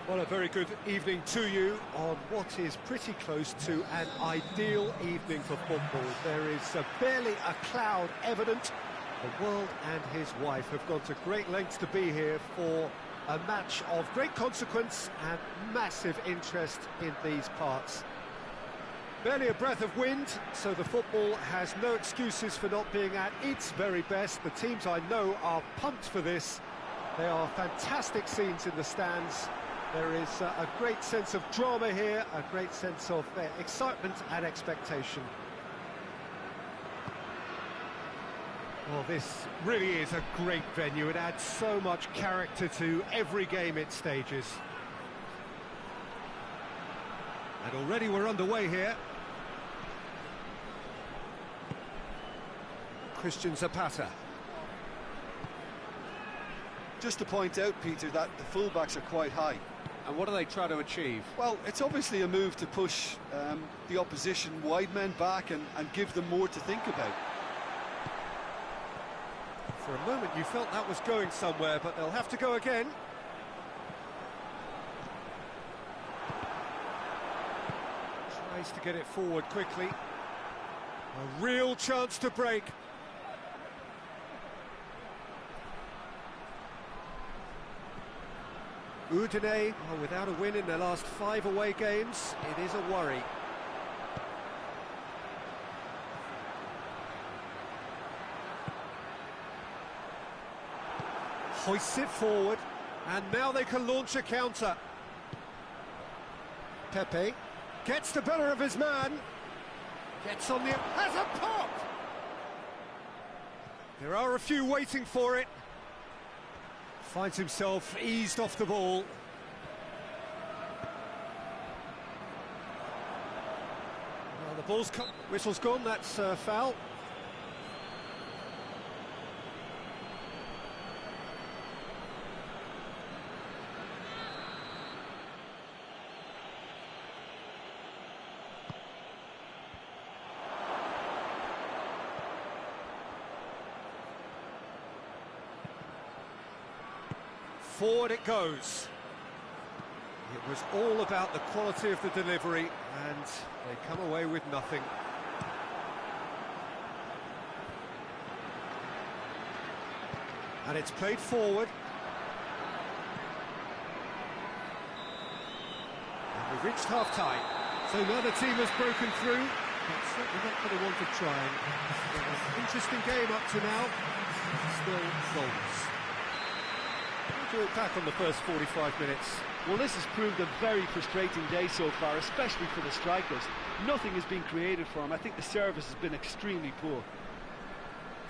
Well, a very good evening to you on what is pretty close to an ideal evening for football. There is barely a cloud evident. The world and his wife have gone to great lengths to be here for a match of great consequence and massive interest in these parts. Barely a breath of wind, so the football has no excuses for not being at its very best. The teams I know are pumped for this. There are fantastic scenes in the stands. There is a great sense of drama here, a great sense of excitement and expectation. Well, this really is a great venue. It adds so much character to every game it stages. And already we're underway here. Christian Zapata. Just to point out, Peter, that the fullbacks are quite high. And what do they try to achieve? Well, it's obviously a move to push the opposition wide men back and give them more to think about. For a moment you felt that was going somewhere, but they'll have to go again. Tries to get it forward quickly. A real chance to break. Udine are without a win in their last 5 away games. It is a worry. Hoists it forward, and now they can launch a counter. Pepe, Gets the better of his man. Gets on the... has a pop! There are a few waiting for it. Finds himself eased off the ball. Well, the ball's whistle's gone, that's foul. Forward it goes. It was all about the quality of the delivery, and they come away with nothing. And it's played forward. And we've reached half-time. So another team has broken through. But certainly not going to want to try. It was an interesting game up to now. Still goals. How do you look back on the first 45 minutes? Well, this has proved a very frustrating day so far, especially for the strikers. Nothing has been created for them. I think the service has been extremely poor.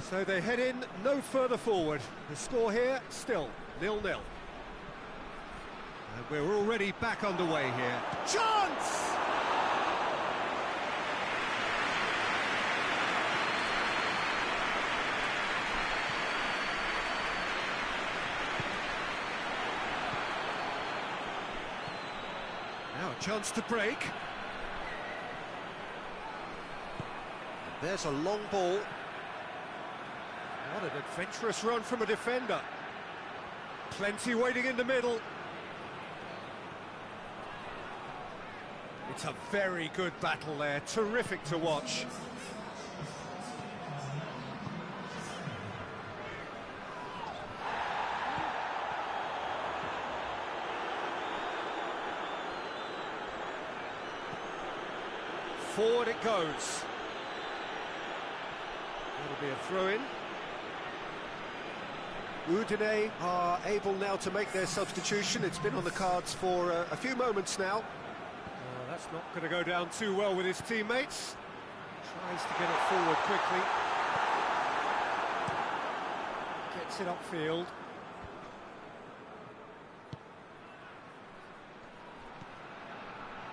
So they head in no further forward. The score here, still 0-0. And we're already back underway here. Chance! Now a chance to break. There's a long ball. What an adventurous run from a defender. Plenty waiting in the middle. It's a very good battle there, terrific to watch. Forward it goes. That'll be a throw-in. Udine are able now to make their substitution. It's been on the cards for a few moments now. That's not going to go down too well with his teammates. Tries to get it forward quickly. Gets it upfield.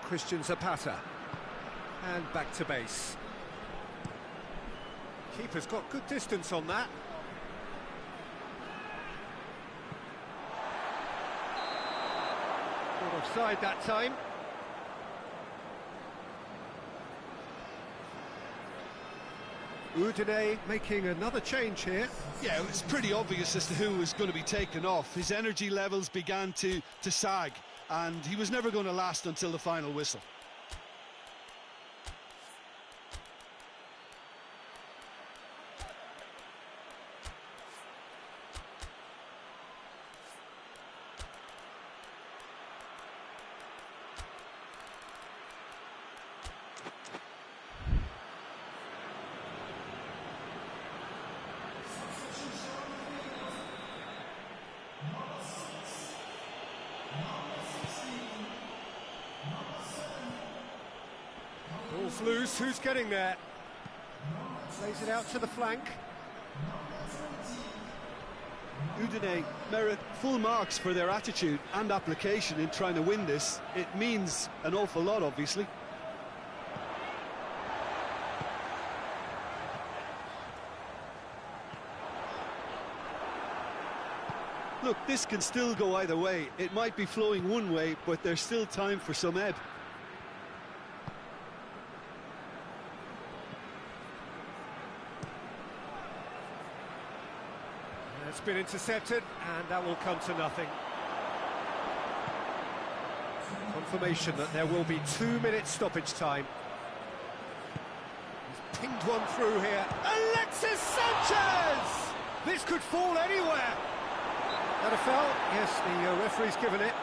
Christian Zapata. And back to base. Keeper's got good distance on that. Not offside that time. Udine making another change here. Yeah, it was pretty obvious as to who was going to be taken off. His energy levels began to sag, and he was never going to last until the final whistle. Ball's loose, who's getting there? Plays it out to the flank. Udine merit full marks for their attitude and application in trying to win this. It means an awful lot, obviously. Look, this can still go either way. It might be flowing one way, but there's still time for some ebb. It's been intercepted, and that will come to nothing. Confirmation that there will be 2 minutes stoppage time. He's pinged one through here. Alexis Sanchez! This could fall anywhere. That a foul? Yes, the referee's given it.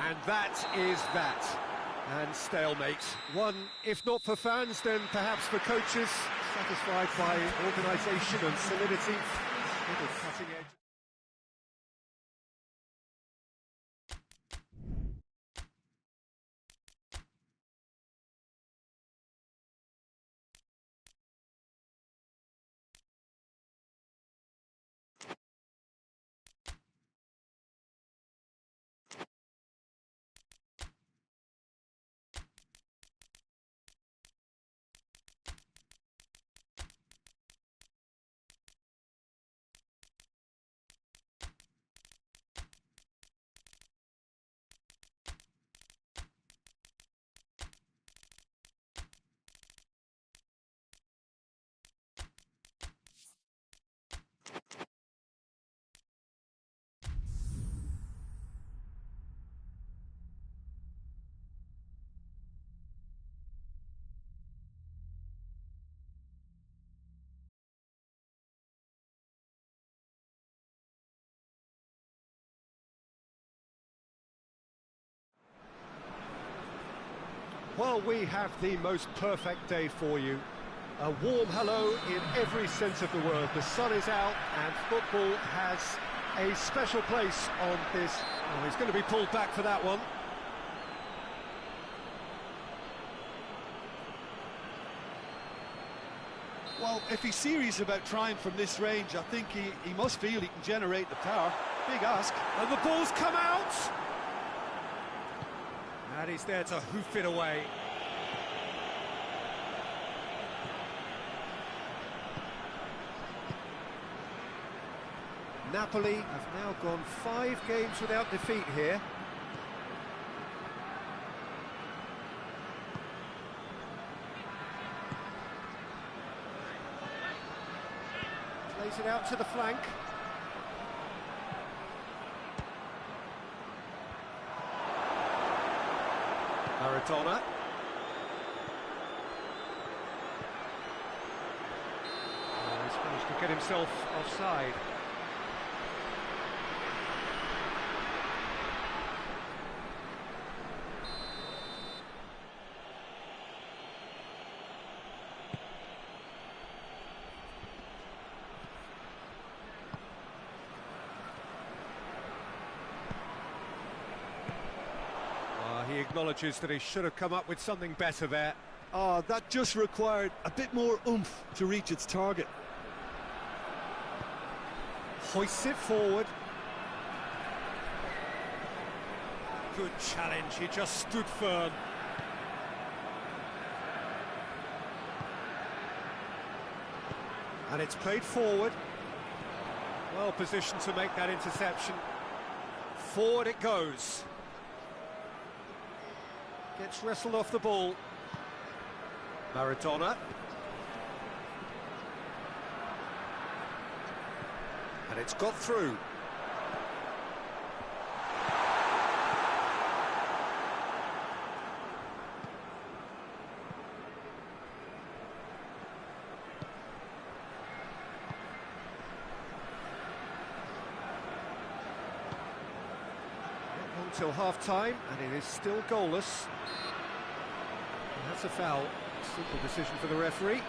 And that is that. And stalemate. One, if not for fans, then perhaps for coaches, satisfied by organisation and solidity. Little cutting edge. Well, we have the most perfect day for you. A warm hello in every sense of the word. The sun is out and football has a special place on this. Oh, he's going to be pulled back for that one. Well, if he's serious about trying from this range, I think he must feel he can generate the power. Big ask. And the ball's come out! And he's there to hoof it away. Napoli have now gone 5 games without defeat here. Plays it out to the flank. Maradona. Oh, he's managed to get himself offside. He acknowledges that he should have come up with something better there. Oh, that just required a bit more oomph to reach its target. Hoists it forward. Good challenge, he just stood firm. And it's played forward. Well positioned to make that interception. Forward it goes. Gets wrestled off the ball. Maradona. And it's got through. Until half-time, and it is still goalless. And that's a foul. Simple decision for the referee.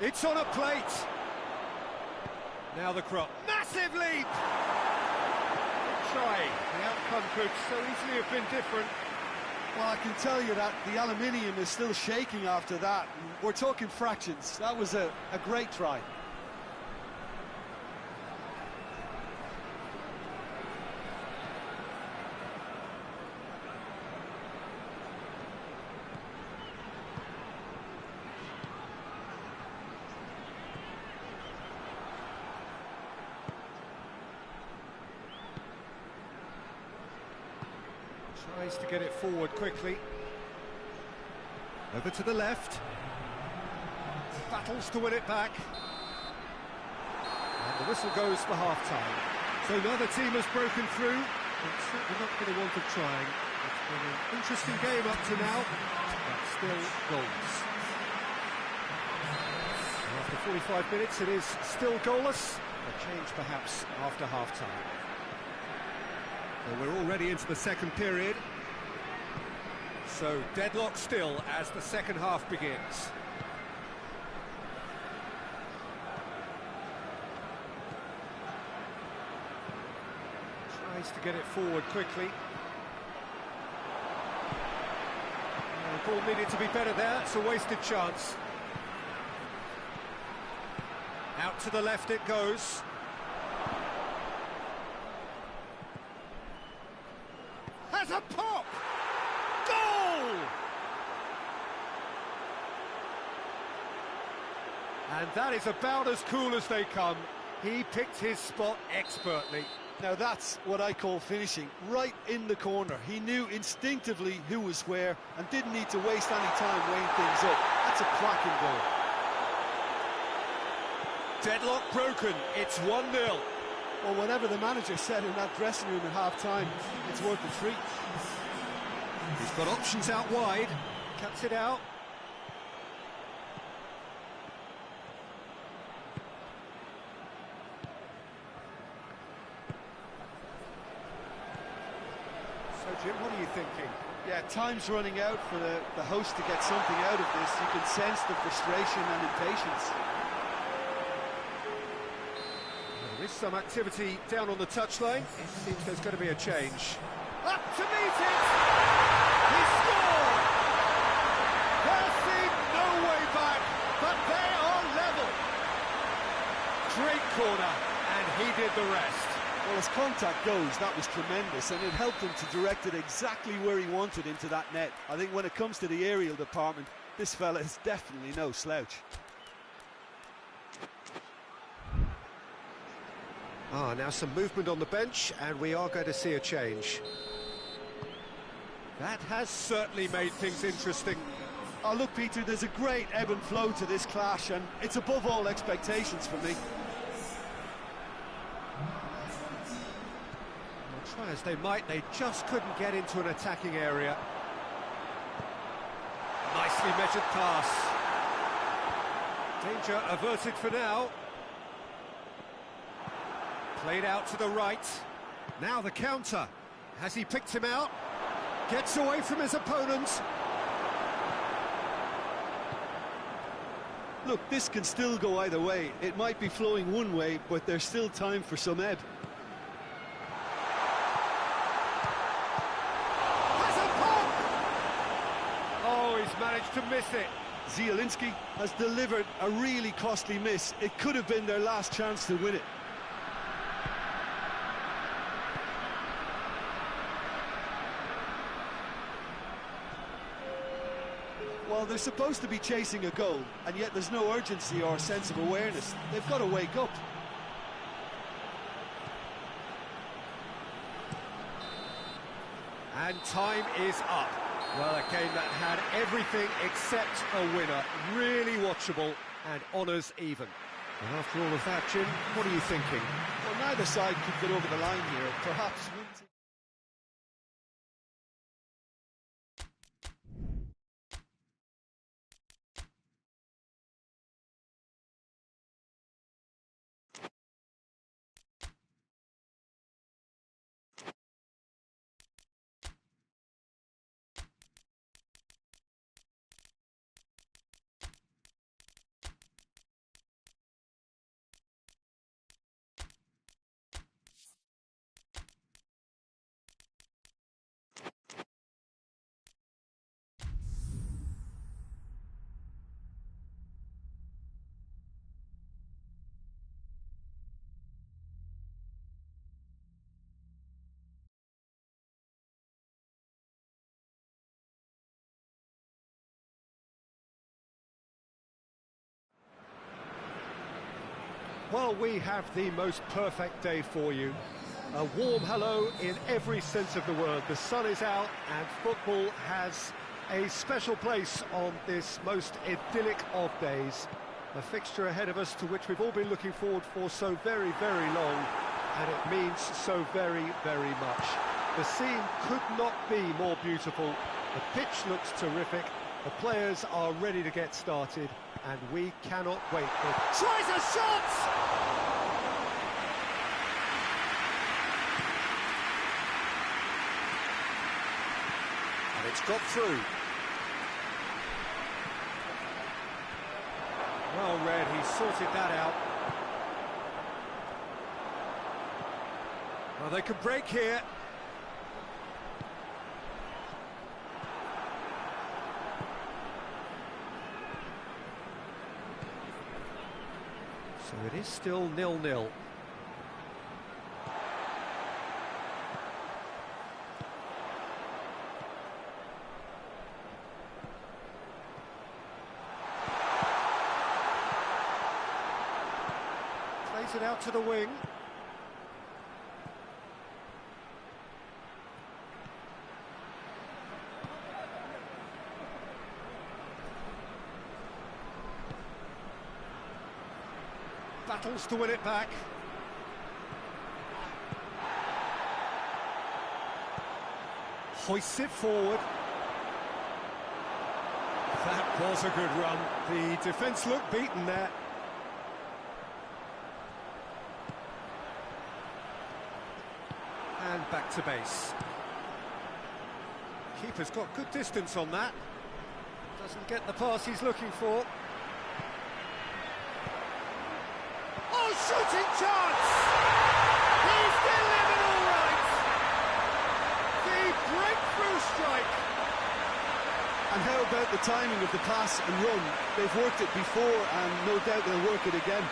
It's on a plate. Now the crop. Massive leap! Good try. The outcome could so easily have been different. Well, I can tell you that the aluminium is still shaking after that. We're talking fractions. That was a great try. Tries to get it forward quickly. Over to the left. Battles to win it back. And the whistle goes for half-time. So neither team has broken through. It's certainly not going to want to trying. It's been an interesting game up to now, but still goals. After 45 minutes, it is still goalless. A change perhaps after half-time. Well, we're already into the second period. So deadlock still as the second half begins. Tries to get it forward quickly. The ball needed to be better there, it's a wasted chance. Out to the left it goes. Has a pop! Goal! And that is about as cool as they come. He picked his spot expertly. Now that's what I call finishing, right in the corner. He knew instinctively who was where and didn't need to waste any time weighing things up. That's a cracking goal. Deadlock broken, it's 1-0. Well, whatever the manager said in that dressing room at half-time, it's worth the treat. He's got options out wide, cuts it out. Jim, what are you thinking? Yeah, time's running out for the host to get something out of this. You can sense the frustration and impatience. There is some activity down on the touchline. It seems there's going to be a change. Up to meet it! He scored! There seemed no way back, but they are level. Great corner, and he did the rest. Well, as contact goes, that was tremendous, and it helped him to direct it exactly where he wanted into that net. I think when it comes to the aerial department, this fella is definitely no slouch. Now some movement on the bench, and we are going to see a change. That has certainly made things interesting. Oh, look, Peter, there's a great ebb and flow to this clash, and it's above all expectations for me. Try as they might, they just couldn't get into an attacking area. Nicely measured pass. Danger averted for now. Played out to the right. Now the counter. Has he picked him out? Gets away from his opponent. Look, this can still go either way. It might be flowing one way, but there's still time for some ebb. He's managed to miss it. Zielinski has delivered a really costly miss. It could have been their last chance to win it. Well, they're supposed to be chasing a goal, and yet there's no urgency or sense of awareness. They've got to wake up. And time is up. Well, a game that had everything except a winner. Really watchable and honours even. And after all of that, Jim, what are you thinking? Well, neither side could get over the line here. Perhaps one team... Well, we have the most perfect day for you. A warm hello in every sense of the word. The sun is out and football has a special place on this most idyllic of days. A fixture ahead of us to which we've all been looking forward for so very, very long, and it means so very, very much. The scene could not be more beautiful. The pitch looks terrific. The players are ready to get started, and we cannot wait. Tries a shot! And it's got through. Well read, he sorted that out. Well, they could break here. So it is still 0-0. Plays it out to the wing. Battles to win it back. Hoists it forward. That was a good run. The defence looked beaten there. And back to base. Keeper's got good distance on that. Doesn't get the pass he's looking for. Oh, shooting chance! He's delivered all right! The breakthrough strike! And how about the timing of the pass and run? They've worked it before, and no doubt they'll work it again.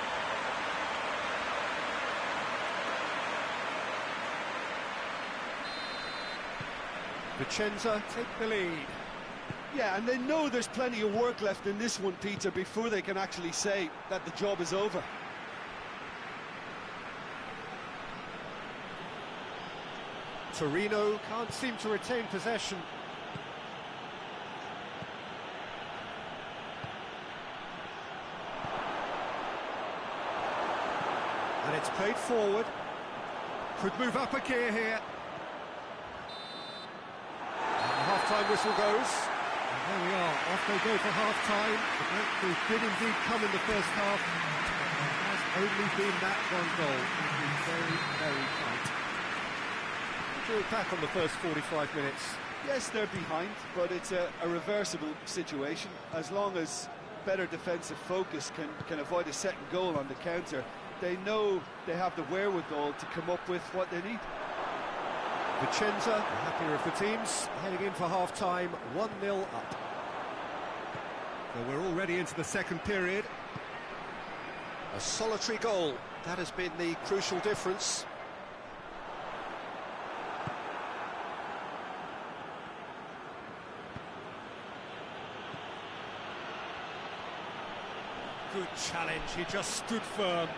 VICENZA take the lead. Yeah, and they know there's plenty of work left in this one, Peter, before they can actually say that the job is over. Torino can't seem to retain possession. And it's played forward. Could move up a gear here. And the half-time whistle goes. And there we are, off they go for half-time. The breakthrough did indeed come in the first half. It has only been that one goal. It's been very, very tight. Drew it back on the first 45 minutes. Yes, they're behind, but it's a reversible situation. As long as better defensive focus can avoid a second goal on the counter, they know they have the wherewithal to come up with what they need. VICENZA, the happier of the teams, heading in for half-time, 1-0 up. So we're already into the second period. A solitary goal, that has been the crucial difference. Good challenge, he just stood firm.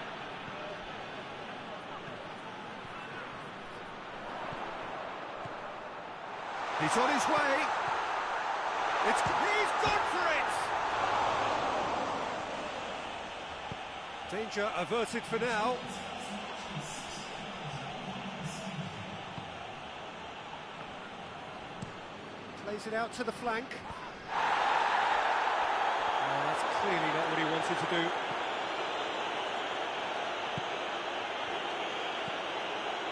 He's on his way. He's gone for it! Danger averted for now. Plays it out to the flank. Oh, that's clearly not what he wanted to do.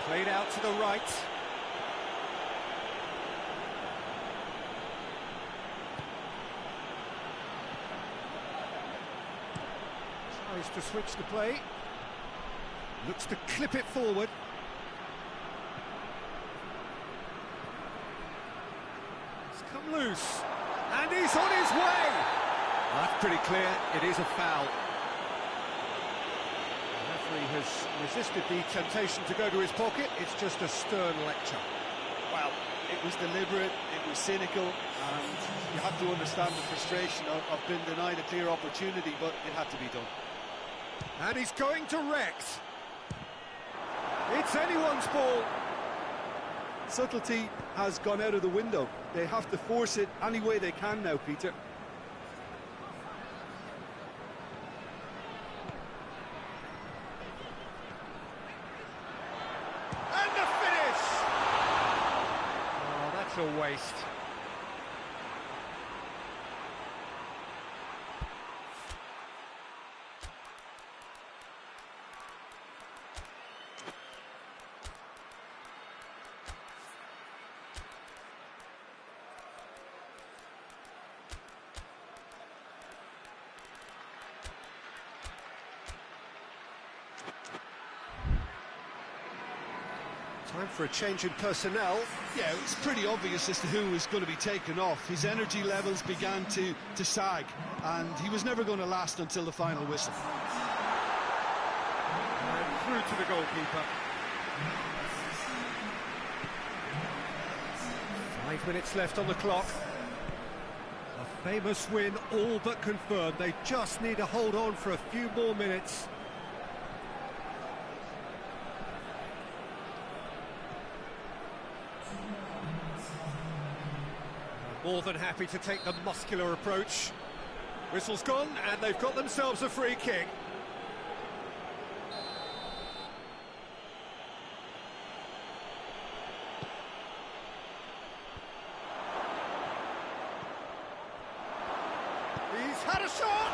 Played out to the right. Tries to switch the play. Looks to clip it forward. It's come loose. And he's on his way! That's pretty clear, it is a foul. The referee has resisted the temptation to go to his pocket. It's just a stern lecture. Well, it was deliberate, it was cynical, and you have to understand the frustration of being denied a clear opportunity, but it had to be done. And he's going direct. It's anyone's ball. Subtlety has gone out of the window. They have to force it any way they can now, Peter. And the finish! Oh, that's a waste. Time for a change in personnel. Yeah, it's pretty obvious as to who was going to be taken off. His energy levels began to sag, and he was never going to last until the final whistle. And through to the goalkeeper. 5 minutes left on the clock. A famous win, all but confirmed. They just need to hold on for a few more minutes. More than happy to take the muscular approach. Whistle's gone, and they've got themselves a free kick. He's had a shot!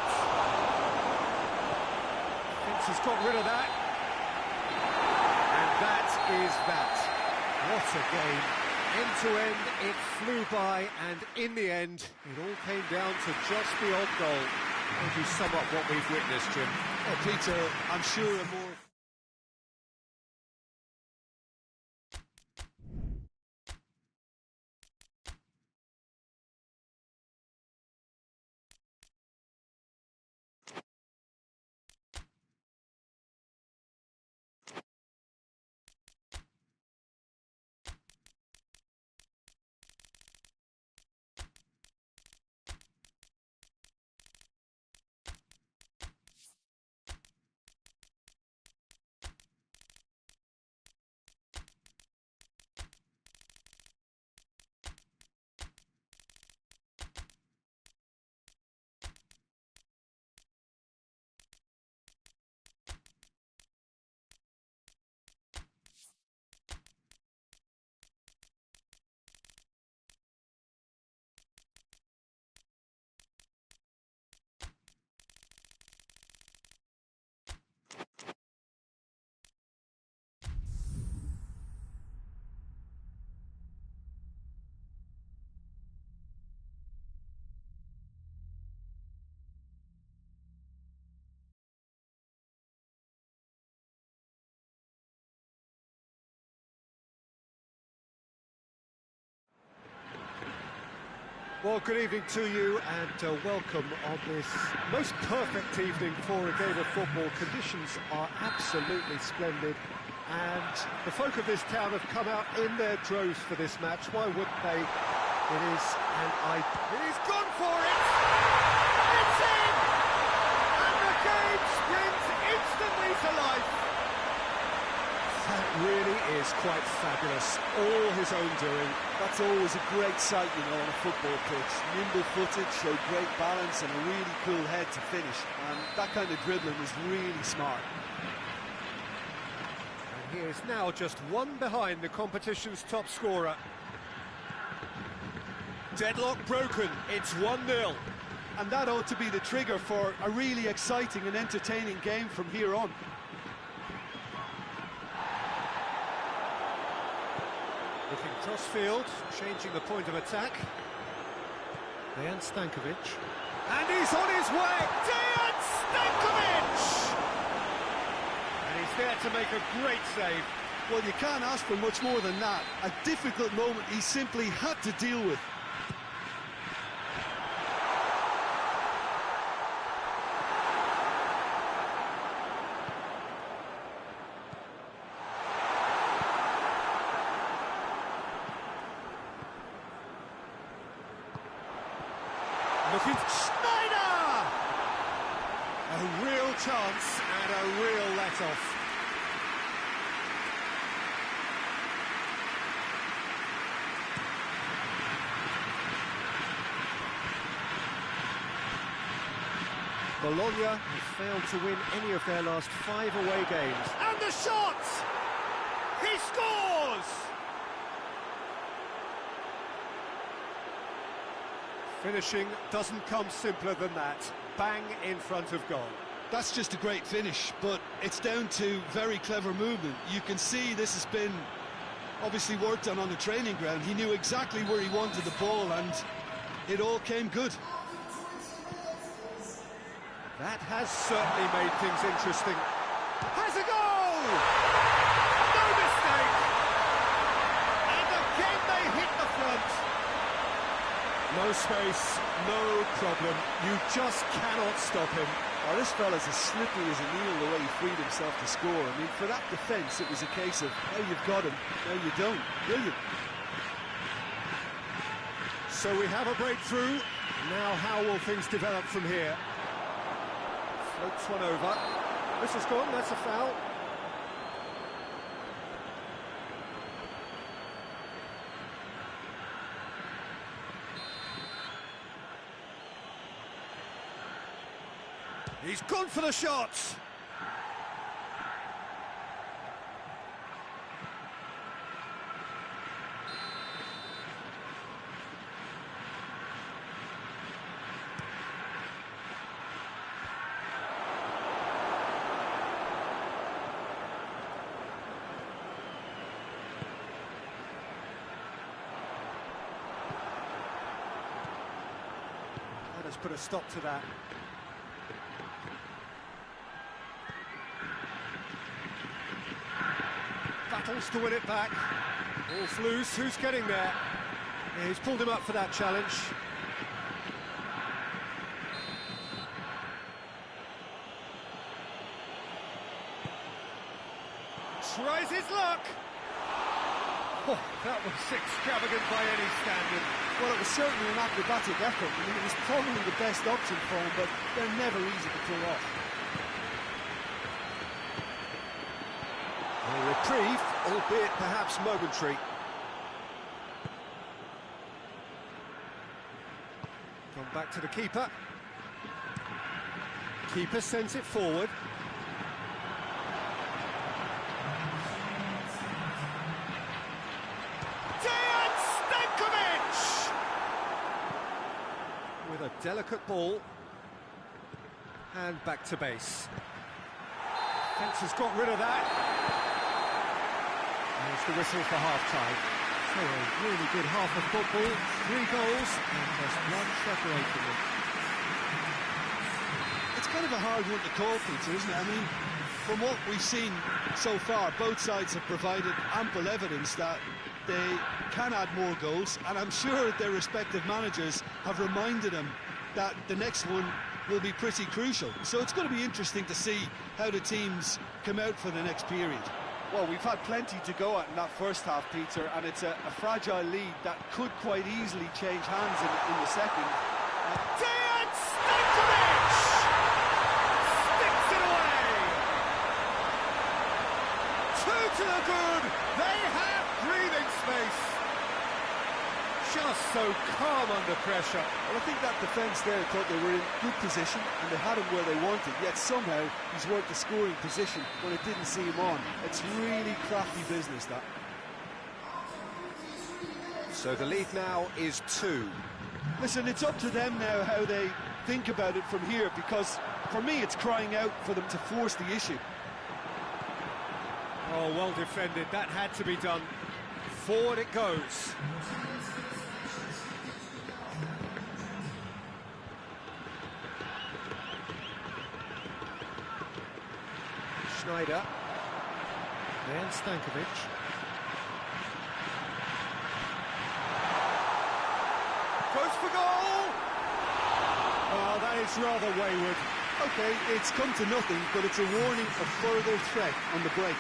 Thinks he's got rid of that. And that is that. What a game. End to end, it flew by, and in the end, it all came down to just the odd goal. How do you sum up what we've witnessed, Jim? Well, Peter, I'm sure a more... Well, good evening to you, and welcome on this most perfect evening for a game of football. Conditions are absolutely splendid, and the folk of this town have come out in their droves for this match. Why wouldn't they? He's gone for it! It's in! And the game springs instantly to life! That really is quite fabulous. All his own doing. That's always a great sight, you know, on a football pitch. Nimble-footed, showed great balance and a really cool head to finish. And that kind of dribbling is really smart. And he is now just one behind the competition's top scorer. Deadlock broken, it's 1-0. And that ought to be the trigger for a really exciting and entertaining game from here on. Looking crossfield, changing the point of attack. Dejan Stankovic. And he's on his way! Dejan Stankovic! And he's there to make a great save. Well, you can't ask for much more than that. A difficult moment he simply had to deal with. Looking Schneider! A real chance and a real let-off. Bologna have failed to win any of their last 5 away games. And the shot! He scores! Finishing doesn't come simpler than that. Bang in front of goal. That's just a great finish, but it's down to very clever movement. You can see this has been obviously worked on the training ground. He knew exactly where he wanted the ball, and it all came good. That has certainly made things interesting. Has a goal! No mistake! And again they hit the front. No space, no problem. You just cannot stop him. Oh, this fella's as slippery as a needle the way he freed himself to score. I mean, for that defence, it was a case of, now you've got him, now you don't. Brilliant. So we have a breakthrough. Now how will things develop from here? Floats one over. This is gone, that's a foul. He's gone for the shots. just put a stop to that. Battles to win it back. Ball's loose, who's getting there? Yeah, he's pulled him up for that challenge. Tries his luck. Oh, that was extravagant by any standard. Well, it was certainly an acrobatic effort. I mean, it was probably the best option for him, but they're never easy to pull off. A reprieve, albeit perhaps momentary. Gone back to the keeper. Keeper sends it forward. With a delicate ball, and back to base. Fence has got rid of that. There's the whistle for half-time. So a really good half of football, 3 goals, and just one separating them. It's kind of a hard one to call, Peter, isn't it? I mean, from what we've seen so far, both sides have provided ample evidence that they can add more goals, and I'm sure their respective managers have reminded them that the next one will be pretty crucial. So it's going to be interesting to see how the teams come out for the next period. Well, we've had plenty to go at in that first half, Peter, and it's a fragile lead that could quite easily change hands in the second. Dejan Stankovic sticks it away. 2 to the good. They have breathing space. Just so calm under pressure. Well, I think that defence there thought they were in good position and they had him where they wanted, yet somehow he's worked the scoring position when it didn't see him on. It's really crafty business, that. So the lead now is 2. Listen, it's up to them now how they think about it from here, because for me it's crying out for them to force the issue. Oh, well defended. That had to be done. Forward it goes. Schneider. Then Stankovic. Goes for goal! Oh, that is rather wayward. Okay, it's come to nothing, but it's a warning of further threat on the break.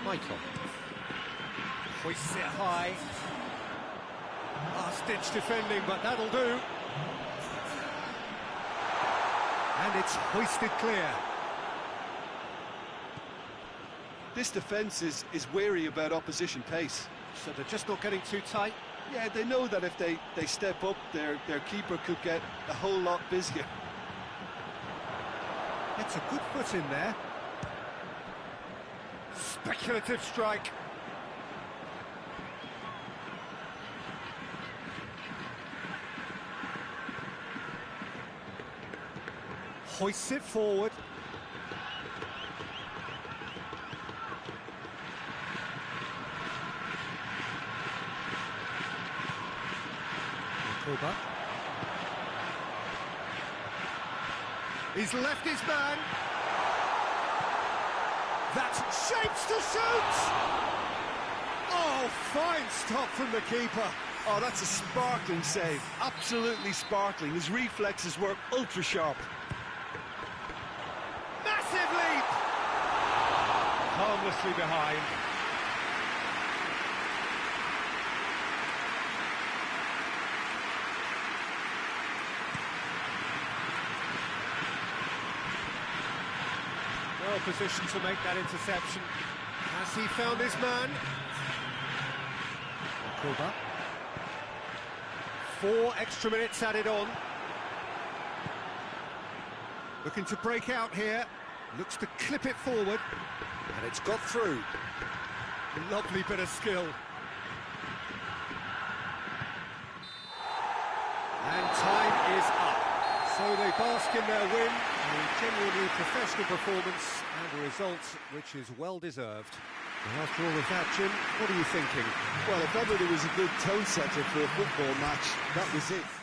Michael hoists it high. Last-ditch defending, but that'll do. And it's hoisted clear. This defence is wary about opposition pace. So they're just not getting too tight. Yeah, they know that if they step up, their keeper could get a whole lot busier. It's a good foot in there. Speculative strike. Hoists it forward. Koba. He's left his man. That shapes to shoot! Oh, fine stop from the keeper. Oh, that's a sparkling save. Absolutely sparkling. His reflexes were ultra sharp. Massive leap! Harmlessly behind. Well positioned to make that interception. Has Has he found his man? Kuba. 4 extra minutes added on. Looking to break out here. Looks to clip it forward. And it's got through. Lovely bit of skill. And time is up. So they bask in their win, a genuinely professional performance and a result which is well deserved. And after all of that, Jim, what are you thinking? Well, if ever there was a good tone setter for a football match, that was it.